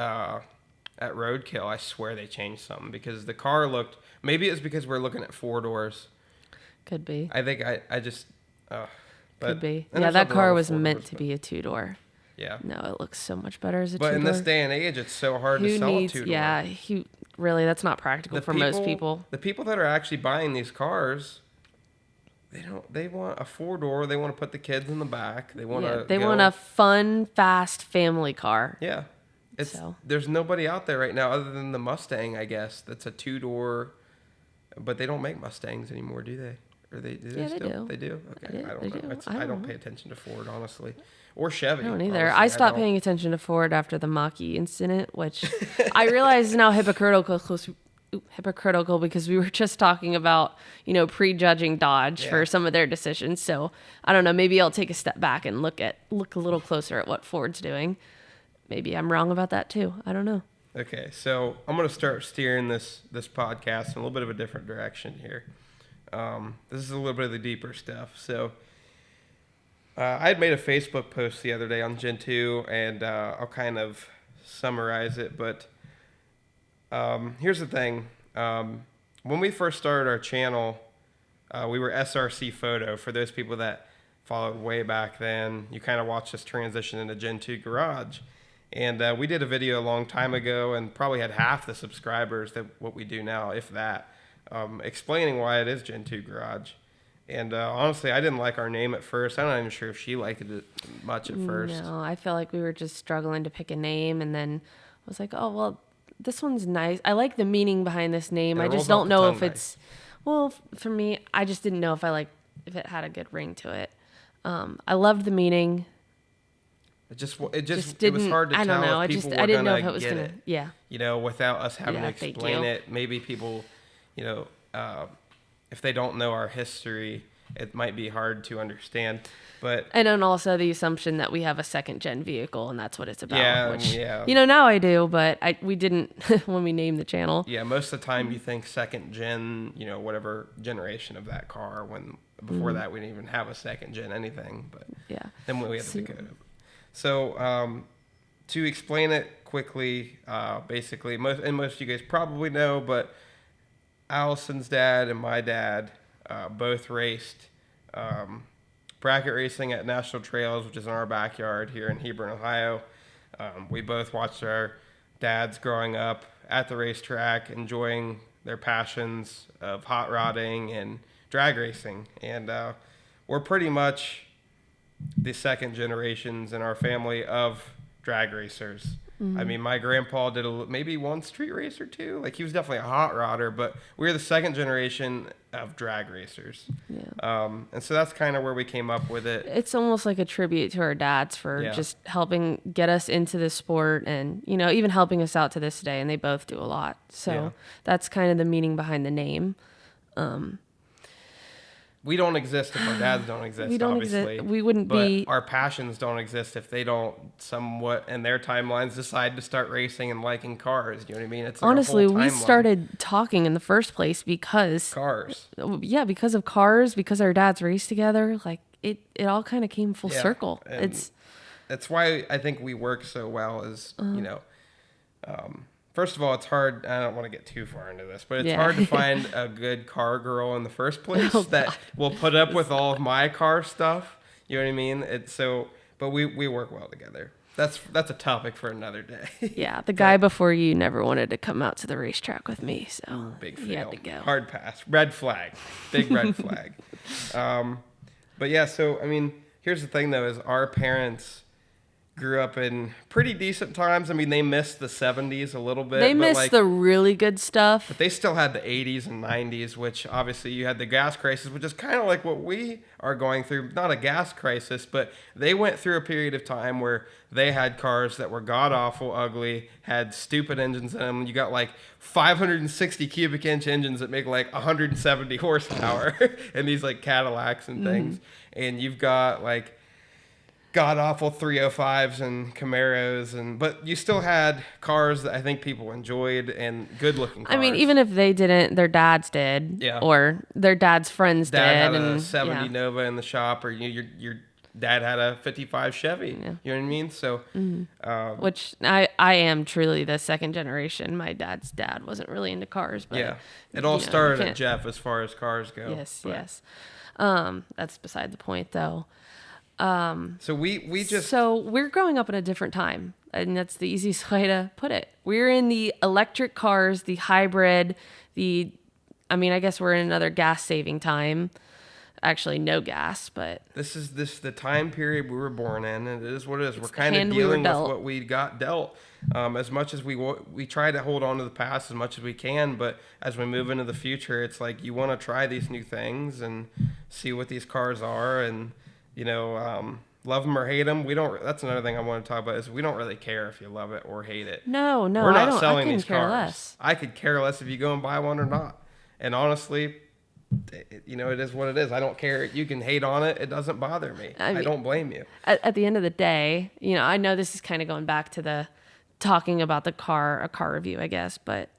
Roadkill, I swear they changed something because the car looked. Maybe it's because we're looking at 4 doors.
Could be.
I think I just.
Could be.
and
Yeah,
there's
that
nothing
car
wrong with
was
4
meant
doors,
to
but-
be a 2-door.
Yeah.
No, it looks so much better as a
But
2-door.
in this day and age, it's so hard to sell a 2-door.
Yeah, really, that's not practical for most people.
The people that are actually buying these cars, they want a 4-door. They want to put the kids in the back. They want
They want a fun, fast family car.
Yeah. There's nobody out there right now other than the Mustang, I guess, that's a 2-door, but they don't make Mustangs anymore, do they? Or do they still? They do? Okay, I don't know. I don't pay attention to Ford, honestly. Or Chevy.
I don't either.
Honestly,
I stopped paying attention to Ford after the Mach-E incident, which I realize is now hypocritical because we were just talking about, prejudging Dodge for some of their decisions. So I don't know. Maybe I'll take a step back and look a little closer at what Ford's doing. Maybe I'm wrong about that too. I don't know.
Okay, so I'm going to start steering this podcast in a little bit of a different direction here. This is a little bit of the deeper stuff. So I had made a Facebook post the other day on Gen 2, and I'll kind of summarize it. But here's the thing. When we first started our channel, we were SRC Photo. For those people that followed way back then, you kind of watched us transition into Gen 2 Garage. And we did a video a long time ago and probably had half the subscribers that what we do now, if that, explaining why it is Gen 2 Garage. And honestly, I didn't like our name at first. I'm not even sure if she liked it much at first.
No, I feel like we were just struggling to pick a name, and then I was like, oh, well, this one's nice. I like the meaning behind this name. I just don't know if it's... Well, for me, I just didn't know if it had a good ring to it. I loved the meaning.
It was hard to tell.
I don't know.
If people were
I didn't know if
gonna
it was
get
gonna.
it.
Yeah.
Without us having to explain it. Maybe people, if they don't know our history, it might be hard to understand. And
then also the assumption that we have a second gen vehicle and that's what it's about.
Yeah.
Now I do, but we didn't when we named the channel.
Yeah, most of the time you think second gen, whatever generation of that car. When before that we didn't even have a second gen anything. But then we had the Dakota. So to explain it quickly, basically, most of you guys probably know, but Allison's dad and my dad both raced bracket racing at National Trails, which is in our backyard here in Hebron, Ohio. We both watched our dads growing up at the racetrack, enjoying their passions of hot rodding and drag racing. And we're pretty much the second generations in our family of drag racers. I mean, my grandpa did maybe one street race or two. Like, he was definitely a hot rodder, but we're the second generation of drag racers.
Yeah.
And so that's kind of where we came up with it.
It's almost like a tribute to our dads for just helping get us into the sport and, you know, even helping us out to this day. And they both do a lot. So that's kind of the meaning behind the name.
We don't exist if our dads don't exist,
We don't
obviously.
exist. We wouldn't
but
be.
Our passions don't exist if they don't somewhat in their timelines decide to start racing and liking cars. You know what I mean? It's like
Honestly,
a whole
we
timeline.
started talking in the first place because
Cars.
Yeah, because of cars, because our dads raced together. Like it all kind of came full circle.
And that's why I think we work so well. Is you know, first of all, it's hard. I don't want to get too far into this, but it's hard to find a good car girl in the first place that will put up with all of my car stuff. You know what I mean? It's so, but we work well together. That's a topic for another day.
Yeah, the guy before you never wanted to come out to the racetrack with me, so
Big
he had
fail.
to go.
Hard pass. Red flag. Big red flag. But yeah, so I mean, here's the thing though: is our parents grew up in pretty decent times. I mean, they missed the 70s a little bit.
They
but
missed the really good stuff.
But they still had the 80s and 90s, which obviously you had the gas crisis, which is kind of like what we are going through. Not a gas crisis, but they went through a period of time where they had cars that were god-awful, ugly, had stupid engines in them. You got like 560 cubic inch engines that make like 170 horsepower and these like Cadillacs and things. And you've got like god-awful 305s and Camaros, but you still had cars that I think people enjoyed and good-looking cars.
I mean, even if they didn't, their dads did.
Yeah.
Or their dad's friends
Dad
did.
had a
and
70 Nova in the shop, or your dad had a 55 Chevy.
Yeah.
You know what I mean? So,
which I am truly the second generation. My dad's dad wasn't really into cars, but
yeah. It all started at Jeff as far as cars go.
Yes. That's beside the point, though.
So we just...
So we're growing up in a different time, and that's the easiest way to put it. We're in the electric cars, the hybrid, I guess we're in another gas-saving time. Actually, no gas, but...
This is the time period we were born in, and it is what it is. We're
the
kind of
hand we were
dealing with
dealt.
what we got dealt. As much as we try to hold on to the past as much as we can, but as we move into the future, it's like you want to try these new things and see what these cars are, and... You know, love them or hate them. We don't. That's another thing I want to talk about is we don't really care if you love it or hate it.
No,
we're not
I don't.
selling
I
these
care
cars.
less.
I could care less if you go and buy one or not. And honestly, it is what it is. I don't care. You can hate on it. It doesn't bother me. I don't blame you.
At the end of the day, I know this is kind of going back to the talking about a car review, I guess, but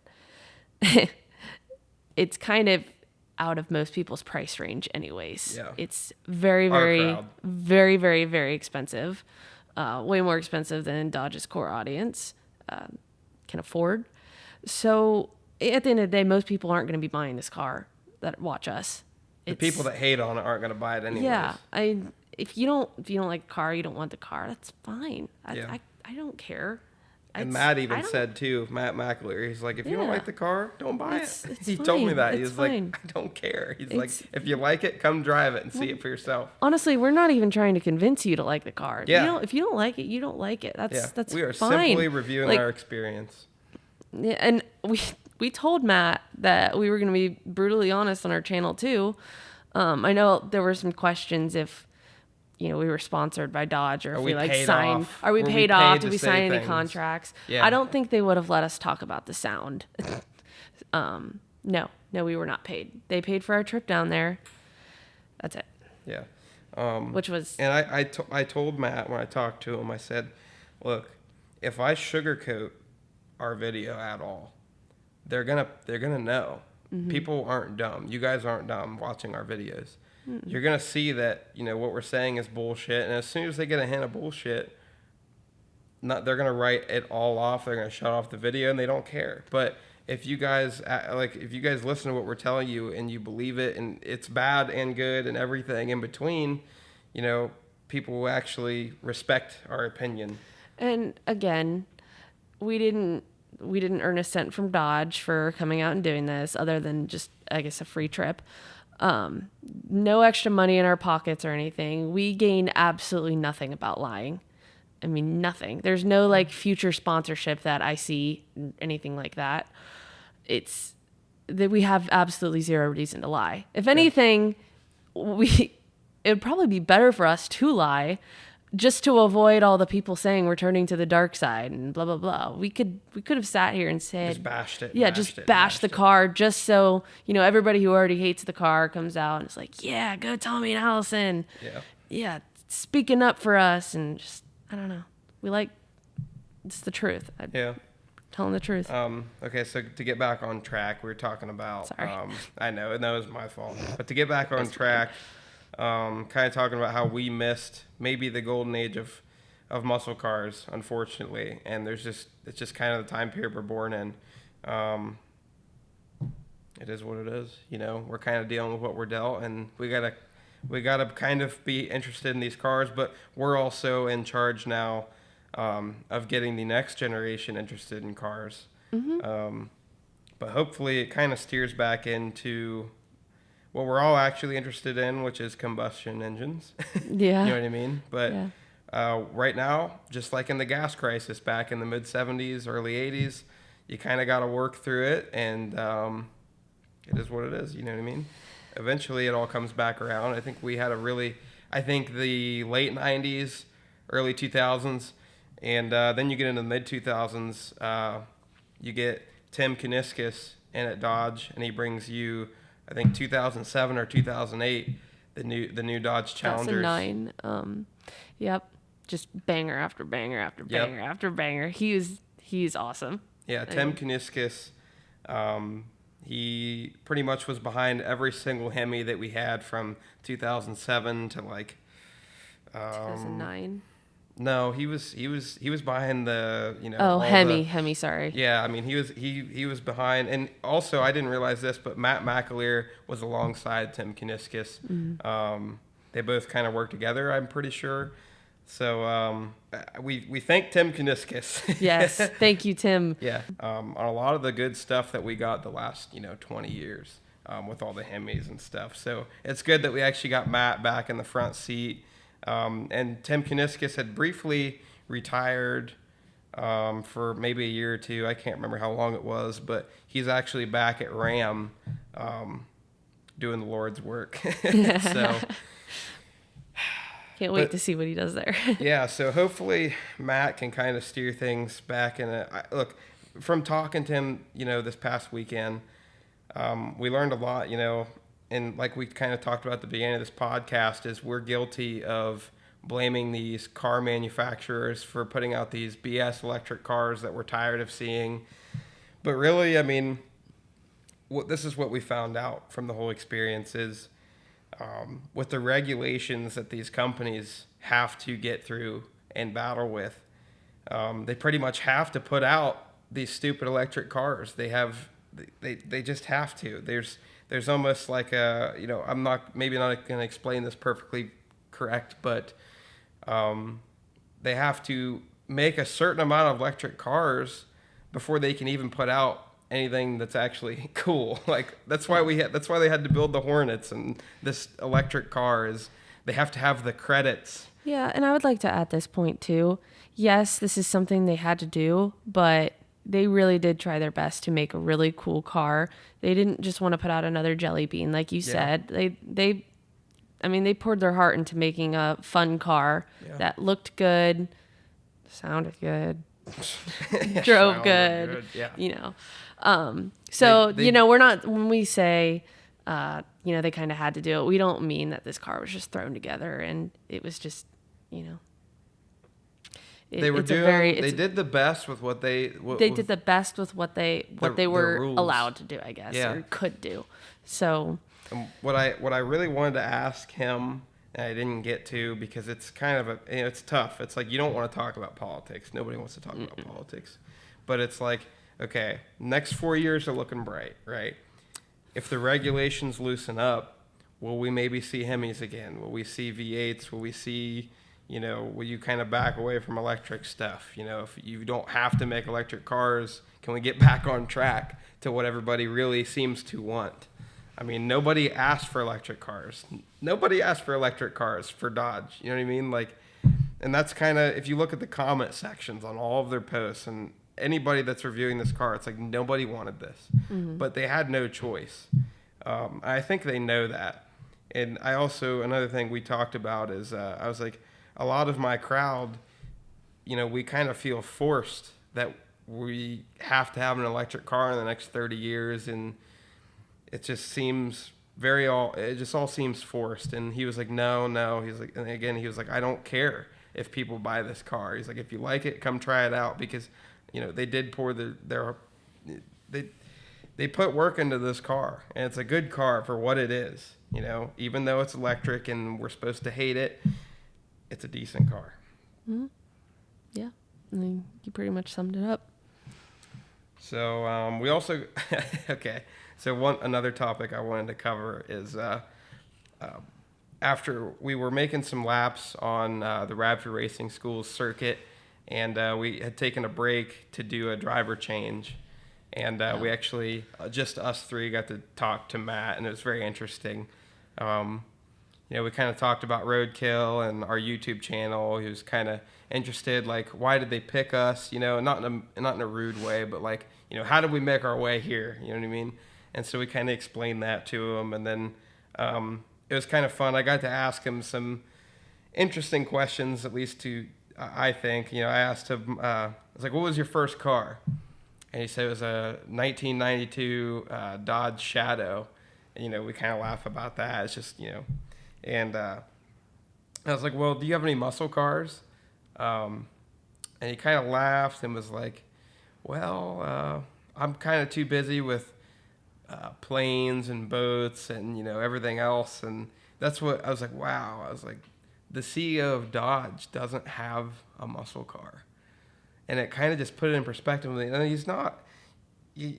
it's kind of out of most people's price range anyways.
Yeah.
It's very, very, very, very, very expensive. Way more expensive than Dodge's core audience can afford. So at the end of the day, most people aren't going to be buying this car that watch us.
The people that hate on it aren't going to buy it anyways.
Yeah. If you don't like the car, you don't want the car, that's fine. I don't care.
And Matt even said too, Matt McAlery, he's like, if you don't like the car, don't buy it. He told me that. He's like, I don't care. He's like, if you like it, come drive it and see it for yourself.
Honestly, we're not even trying to convince you to like the car.
Yeah.
If you don't like it, you don't like it. That's
we are
fine.
simply reviewing our experience.
Yeah, and we told Matt that we were going to be brutally honest on our channel too. I know there were some questions if we were sponsored by Dodge or if we signed. Are we paid off? Did we sign any contracts?
Yeah.
I don't think they would have let us talk about the sound. No, we were not paid. They paid for our trip down there. That's it.
Yeah.
Which was...
And I told Matt when I talked to him, I said, look, if I sugarcoat our video at all, they're gonna know. Mm-hmm. People aren't dumb. You guys aren't dumb watching our videos. You're going to see that, what we're saying is bullshit. And as soon as they get a hint of bullshit, they're going to write it all off. They're going to shut off the video and they don't care. But if you guys listen to what we're telling you and you believe it and it's bad and good and everything in between, people will actually respect our opinion.
And again, we didn't earn a cent from Dodge for coming out and doing this, other than just, I guess, a free trip. No extra money in our pockets or anything. We gain absolutely nothing about lying. I mean, nothing. There's no like future sponsorship that I see, anything like that. It's that we have absolutely zero reason to lie. If anything, it'd probably be better for us to lie, just to avoid all the people saying we're turning to the dark side and blah blah blah. We could have sat here and said,
just bashed it.
Yeah, just bash the car, just so everybody who already hates the car comes out and it's like, yeah, go Tommy and Allison. Yeah, speaking up for us, and just, I don't know. It's the truth. Telling the truth.
Okay, so to get back on track, we were talking about.
Sorry.
I know, and that was my fault. But to get back on track, kind of talking about how we missed maybe the golden age of muscle cars, unfortunately, and it's just kind of the time period we're born in. It is what it is. We're kind of dealing with what we're dealt, and we gotta kind of be interested in these cars, but we're also in charge now of getting the next generation interested in cars.
Mm-hmm.
But hopefully it kind of steers back into what we're all actually interested in, which is combustion engines.
Yeah.
You know what I mean? But
yeah.
Right now, just like in the gas crisis back in the mid-'70s, early '80s, you kind of got to work through it, and it is what it is. You know what I mean? Eventually, it all comes back around. I think the late '90s, early 2000s, and then you get into the mid-2000s, you get Tim Kuniskis in at Dodge, and he brings you, I think, 2007 or 2008, the new Dodge Challengers.
2009. Yep. Just banger after banger after banger after banger. He's awesome.
Yeah, Tim Kuniskis, he pretty much was behind every single Hemi that we had from 2007 to like
2009.
No, he was behind the
Hemi, sorry.
Yeah, I mean he was behind, and also I didn't realize this, but Matt McAleer was alongside Tim Kuniskis.
Mm-hmm.
They both kind of worked together, I'm pretty sure. So we thank Tim Kuniskis.
Yes, thank you, Tim.
Yeah, on a lot of the good stuff that we got the last 20 years with all the Hemis and stuff. So it's good that we actually got Matt back in the front seat. And Tim Kuniskis had briefly retired for maybe a year or two. I can't remember how long it was, but he's actually back at Ram doing the Lord's work. So
can't wait to see what he does there.
Yeah, so hopefully Matt can kind of steer things back in look, from talking to him, this past weekend, we learned a lot, and like we kind of talked about at the beginning of this podcast, is we're guilty of blaming these car manufacturers for putting out these BS electric cars that we're tired of seeing. But really, I mean, this is what we found out from the whole experience is with the regulations that these companies have to get through and battle with, they pretty much have to put out these stupid electric cars. They just have to. There's almost like I'm not going to explain this perfectly correct, but they have to make a certain amount of electric cars before they can even put out anything that's actually cool. Like that's why they had to build the Hornets, and this electric car is they have to have the credits.
Yeah, and I would like to add this point too. Yes, this is something they had to do, but they really did try their best to make a really cool car. They didn't just want to put out another jelly bean, like you said. They poured their heart into making a fun car that looked good, sounded good, drove good. Yeah. So we're not, when we say, they kind of had to do it, we don't mean that this car was just thrown together and it was just,
they did the best with what they
did the best with what they were allowed to do, I guess, or could do. So
what I really wanted to ask him, and I didn't get to because it's kind of it's tough. It's like you don't want to talk about politics. Nobody wants to talk about politics. But it's like, okay, next 4 years are looking bright, right? If the regulations loosen up, will we maybe see Hemis again? Will we see V8s? Will we see, will you kind of back away from electric stuff? If you don't have to make electric cars, can we get back on track to what everybody really seems to want? I mean, nobody asked for electric cars. Nobody asked for electric cars for Dodge. You know what I mean? Like, and that's kind of, if you look at the comment sections on all of their posts and anybody that's reviewing this car, it's like nobody wanted this, but they had no choice. I think they know that. And I also, another thing we talked about is, I was like, a lot of my crowd, we kind of feel forced that we have to have an electric car in the next 30 years. And it just seems it just all seems forced. And he was like, no. He's like, and again, he was like, I don't care if people buy this car. He's like, if you like it, come try it out, because, they did pour they put work into this car, and it's a good car for what it is. Even though it's electric and we're supposed to hate it, it's a decent car.
Mm-hmm. Yeah. I mean, you pretty much summed it up.
So we also, okay. So another topic I wanted to cover is after we were making some laps on the Radford Racing School's circuit, and we had taken a break to do a driver change. And we actually, just us three, got to talk to Matt, and it was very interesting. We kind of talked about Roadkill and our YouTube channel. He was kind of interested, like, why did they pick us? Not in a rude way, but like, how did we make our way here? You know what I mean? And so we kind of explained that to him, and then it was kind of fun. I got to ask him some interesting questions, at least I think. I asked him, I was like, what was your first car? And he said it was a 1992 Dodge Shadow. And, we kind of laugh about that. It's just, and I was like, well, do you have any muscle cars? And he kind of laughed and was like, well, I'm kind of too busy with planes and boats and, everything else. And that's what I was like, wow. I was like, the CEO of Dodge doesn't have a muscle car. And it kind of just put it in perspective. And he's not,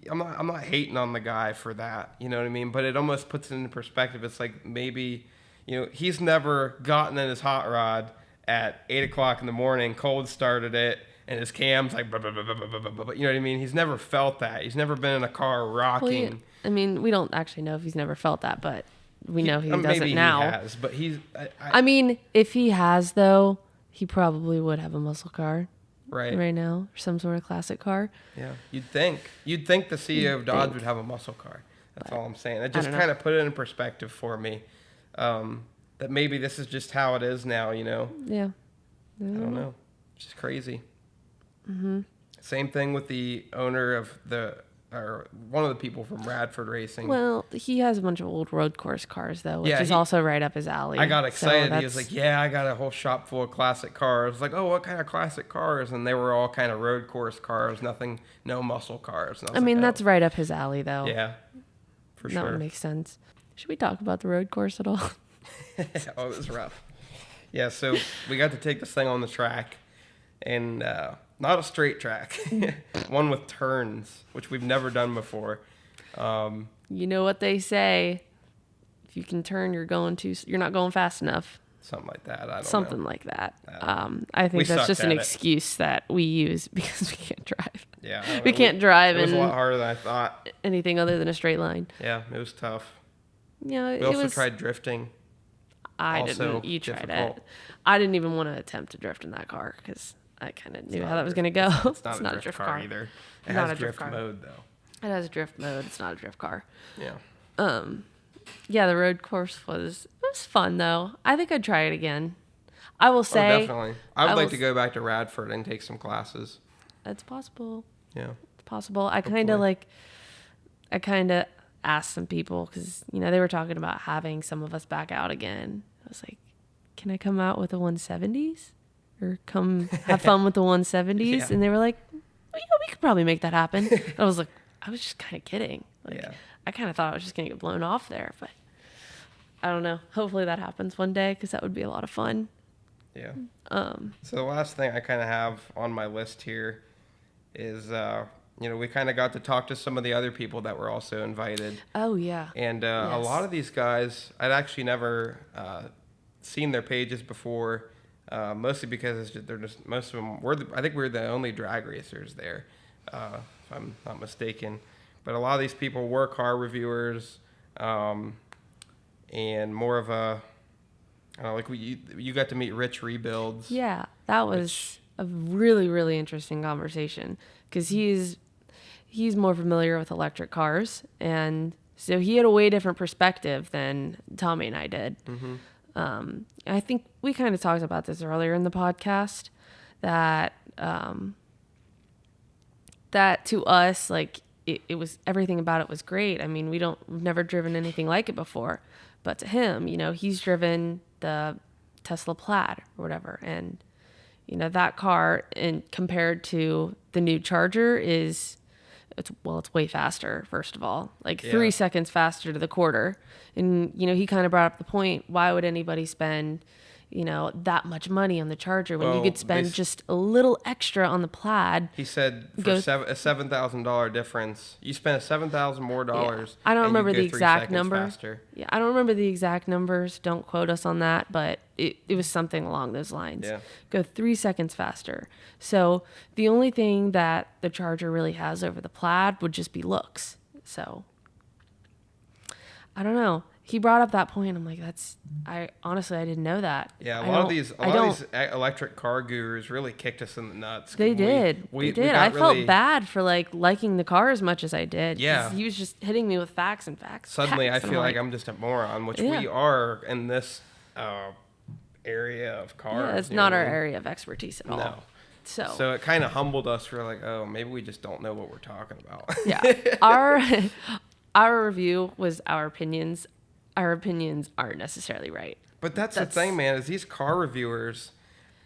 I'm not hating on the guy for that. You know what I mean? But it almost puts it in perspective. It's like maybe, he's never gotten in his hot rod at 8 o'clock in the morning, cold started it, and his cam's like, blah, blah, blah, blah, blah, blah, blah. You know what I mean? He's never felt that. He's never been in a car rocking.
Well, I mean, we don't actually know if he's never felt that, but we know he does it now.
Maybe he has, but he's...
I mean, if he has, though, he probably would have a muscle car. Right now, or some sort of classic car.
Yeah, you'd think the CEO of Dodge would have a muscle car. That's all I'm saying. It just kind of put it in perspective for me, that maybe this is just how it is now. Yeah. I don't know. It's just crazy. Mm-hmm. Same thing with the owner of one of the people from Radford Racing.
Well, he has a bunch of old road course cars, though, which is also right up his alley.
I got excited. He was like, yeah, I got a whole shop full of classic cars. I was like, oh, what kind of classic cars? And they were all kind of road course cars, no muscle cars.
I mean, that's right up his alley, though.
Yeah, for sure.
That would make sense. Should we talk about the road course at all?
Oh, it was rough. Yeah, so we got to take this thing on the track, and not a straight track, one with turns, which we've never done before.
You know what they say: if you can turn, you're not going fast enough.
Something like that. I don't know.
Something like that. I think that's just an excuse that we use because we can't drive.
Yeah,
we can't drive.
It was a lot harder than I thought.
Anything other than a straight line.
Yeah, it was tough.
Yeah,
we also tried drifting.
I didn't. You tried it. I didn't even want to attempt to drift in that car because I kind of knew how that was going to go.
It's not a drift car either. It has drift mode, though.
It has drift mode. It's not a drift car.
Yeah.
Yeah, the road course was fun, though. I think I'd try it again. I will say.
Oh, definitely. I would like to go back to Radford and take some classes.
It's possible.
Yeah.
It's possible. I kind of asked some people because, they were talking about having some of us back out again. I was like, can I come out with the 170s? Or come have fun with the 170s? Yeah. And they were like, well, yeah, we could probably make that happen. And I was like, I was just kind of kidding. I kind of thought I was just going to get blown off there. But I don't know. Hopefully that happens one day because that would be a lot of fun.
Yeah. So the last thing I kind of have on my list here is we kind of got to talk to some of the other people that were also invited.
Oh yeah.
And
Yes.
a lot of these guys, I'd actually never seen their pages before, mostly because they're just most of them. I think we're the only drag racers there, if I'm not mistaken. But a lot of these people were car reviewers, and more of a, I don't know, like you got to meet Rich Rebuilds.
Yeah, that was a really, really interesting conversation because he's more familiar with electric cars, and so he had a way different perspective than Tommy and I did. I think we kind of talked about this earlier in the podcast that that to us, like it was, everything about it was great. I mean, we've never driven anything like it before, but to him, he's driven the Tesla Plaid or whatever, and that car, and compared to the new Charger, it's way faster, first of all, like 3 seconds faster to the quarter. And he kind of brought up the point, why would anybody spend that much money on the Charger when you could spend just a little extra on the Plaid?
He said for a $7,000 difference, you spent $7,000 more dollars.
I don't remember the exact number.
Faster.
Yeah, I don't remember the exact numbers. Don't quote us on that, but it was something along those lines.
Yeah.
Go 3 seconds faster. So the only thing that the Charger really has over the Plaid would just be looks. So I don't know. He brought up that point. I'm like, I honestly didn't know that.
Yeah, a lot of these electric car gurus really kicked us in the nuts.
They did. I felt bad for liking the car as much as I did.
Yeah.
He was just hitting me with facts and facts.
Suddenly I feel like I'm just a moron, which we are in this area of cars.
Yeah, it's not our area of expertise at all.
No.
So
it kind of humbled us. We're like, oh, maybe we just don't know what we're talking about.
Yeah. Our review was our opinions. Our opinions aren't necessally right.
But that's the thing, man, is these car reviewers,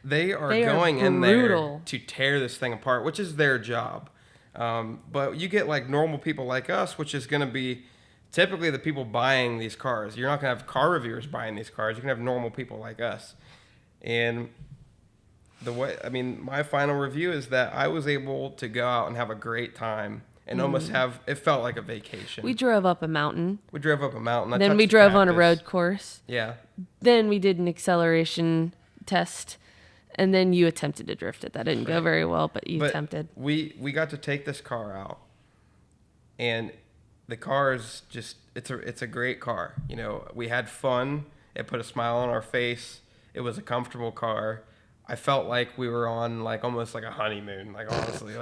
they are going in there to tear this thing apart, which is their job. But you get like normal people like us, which is going to be typically the people buying these cars. You're not going to have car reviewers buying these cars. You're going to have normal people like us. And my final review is that I was able to go out and have a great time. And almost it felt like a vacation.
We drove up a mountain.
Then
we drove on a road course.
Yeah.
Then we did an acceleration test. And then you attempted to drift it. That didn't go very well, but you attempted.
We got to take this car out. And the car is just, it's a great car. We had fun. It put a smile on our face. It was a comfortable car. I felt like we were on almost like a honeymoon. Honestly,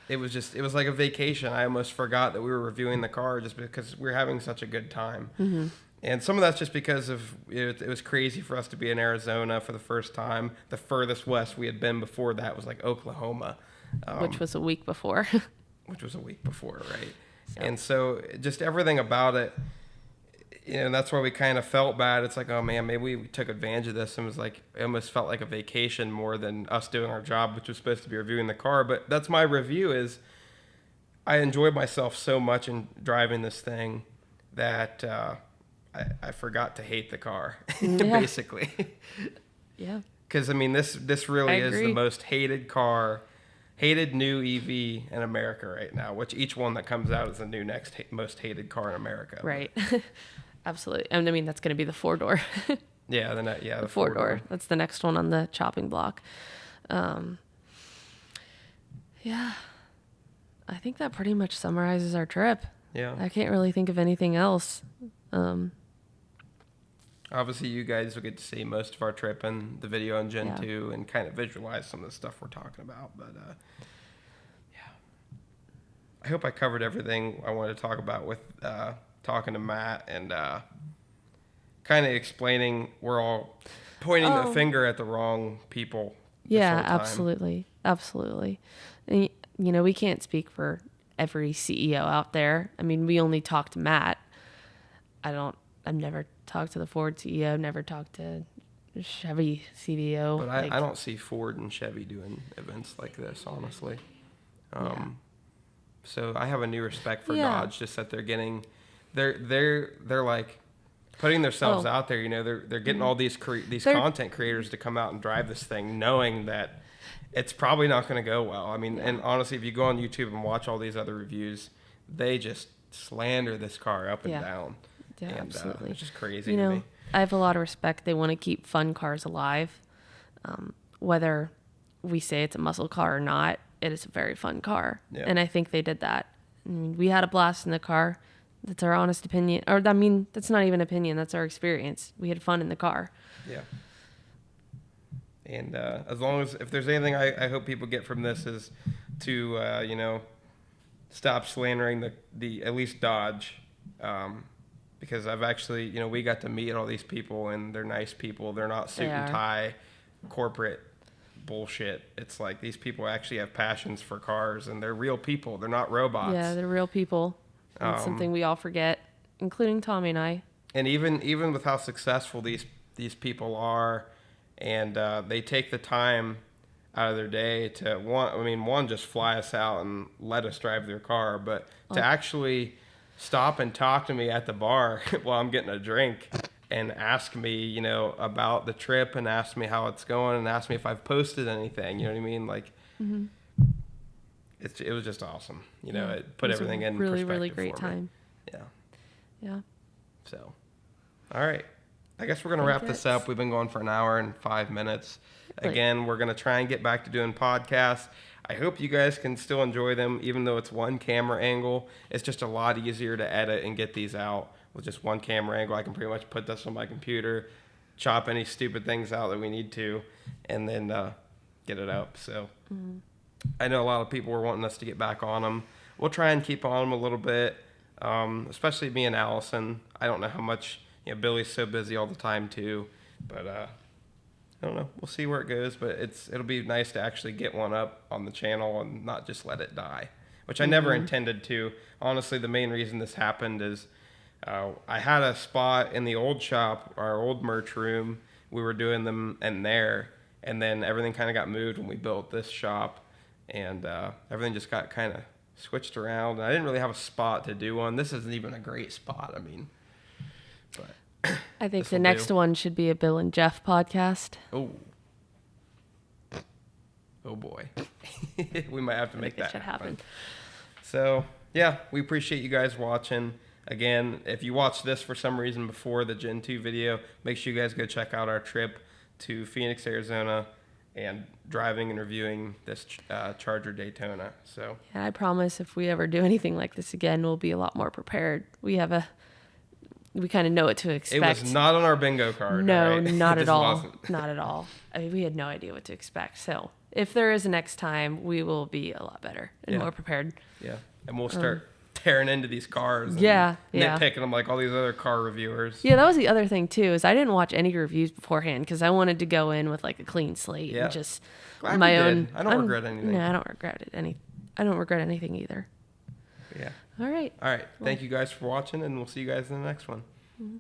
it was like a vacation. I almost forgot that we were reviewing the car just because we were having such a good time. Mm-hmm. And some of that's just because of it was crazy for us to be in Arizona for the first time. The furthest west we had been before that was Oklahoma.
Which was a week before.
Right? And so just everything about it, that's why we kind of felt bad. It's like, oh man, maybe we took advantage of this, and it almost felt like a vacation more than us doing our job, which was supposed to be reviewing the car. But that's my review, is I enjoyed myself so much in driving this thing that I forgot to hate the car, basically.
Yeah.
Because this really is the most hated new EV in America right now, which each one that comes out is the new most hated car in America.
Right. Absolutely. That's going to be the 4-door.
Yeah, the
4-door. That's the next one on the chopping block. Yeah. I think that pretty much summarizes our trip.
Yeah.
I can't really think of anything else.
Obviously, you guys will get to see most of our trip in the video on Gen 2 and kind of visualize some of the stuff we're talking about. But, I hope I covered everything I wanted to talk about with talking to Matt and kind of explaining we're all pointing the finger at the wrong people.
Yeah, absolutely. Absolutely. And, we can't speak for every CEO out there. We only talked to Matt. I've never talked to the Ford CEO, never talked to Chevy CVO.
But I don't see Ford and Chevy doing events like this, honestly. So I have a new respect for Dodge, just that they're getting, they're like putting themselves out there. They're getting all these content creators to come out and drive this thing, knowing that it's probably not going to go well. I mean, and honestly, if you go on YouTube and watch all these other reviews, they just slander this car up and down.
Yeah,
and,
absolutely.
It's just crazy to me.
I have a lot of respect. They want to keep fun cars alive. Whether we say it's a muscle car or not, it is a very fun car. Yeah. And I think they did that. I mean, we had a blast in the car. That's our honest opinion. Or, I mean, that's not even opinion. That's our experience. We had fun in the car. Yeah.
And as long as, if there's anything I hope people get from this is to, stop slandering the at least Dodge. Because I've actually, we got to meet all these people, and they're nice people. They're not suit and tie corporate bullshit. It's like these people actually have passions for cars, and they're real people. They're not robots.
Yeah, they're real people. It's something we all forget, including Tommy and I.
And even with how successful these people are, and they take the time out of their day to one, just fly us out and let us drive their car, but to actually stop and talk to me at the bar while I'm getting a drink and ask me, about the trip, and ask me how it's going, and ask me if I've posted anything. You know what I mean? Like, it was just awesome. It put everything in
really,
perspective.
really great time.
Yeah.
Yeah.
So, all right. I guess we're going to wrap this up. We've been going for an hour and 5 minutes. Really? Again, we're going to try and get back to doing podcasts. I hope you guys can still enjoy them, even though it's one camera angle. It's just a lot easier to edit and get these out with just one camera angle. I can pretty much put this on my computer, chop any stupid things out that we need to, and then get it up. So I know a lot of people were wanting us to get back on them. We'll try and keep on them a little bit, especially me and Allison. I don't know how much, Billy's so busy all the time too, but I don't know. We'll see where it goes, but it'll be nice to actually get one up on the channel and not just let it die, which I never intended to. Honestly, the main reason this happened is I had a spot in the old shop, our old merch room. We were doing them in there, and then everything kind of got moved when we built this shop, and everything just got kind of switched around. And I didn't really have a spot to do one. This isn't even a great spot. I mean, but
I think the next one should be a Bill and Jeff podcast.
Oh boy. We might have to make that happen. So, yeah, we appreciate you guys watching. Again, if you watched this for some reason before the Gen 2 video, make sure you guys go check out our trip to Phoenix, Arizona, and driving and reviewing this Charger Daytona. So,
yeah, I promise if we ever do anything like this again, we'll be a lot more prepared. We kind of know what to expect.
It was not on our bingo card.
No,
right?
not at all. Not at all. I mean, we had no idea what to expect. So if there is a next time, we will be a lot better and more prepared.
Yeah. And we'll start tearing into these cars. And nitpicking them like all these other car reviewers.
Yeah, that was the other thing too, is I didn't watch any reviews beforehand because I wanted to go in with like a clean slate and just
Glad
my
you
own.
did. I don't regret anything.
No, I don't regret it. I don't regret anything either.
Yeah.
All right.
All right. Thank you guys for watching, and we'll see you guys in the next one.
Mm-hmm.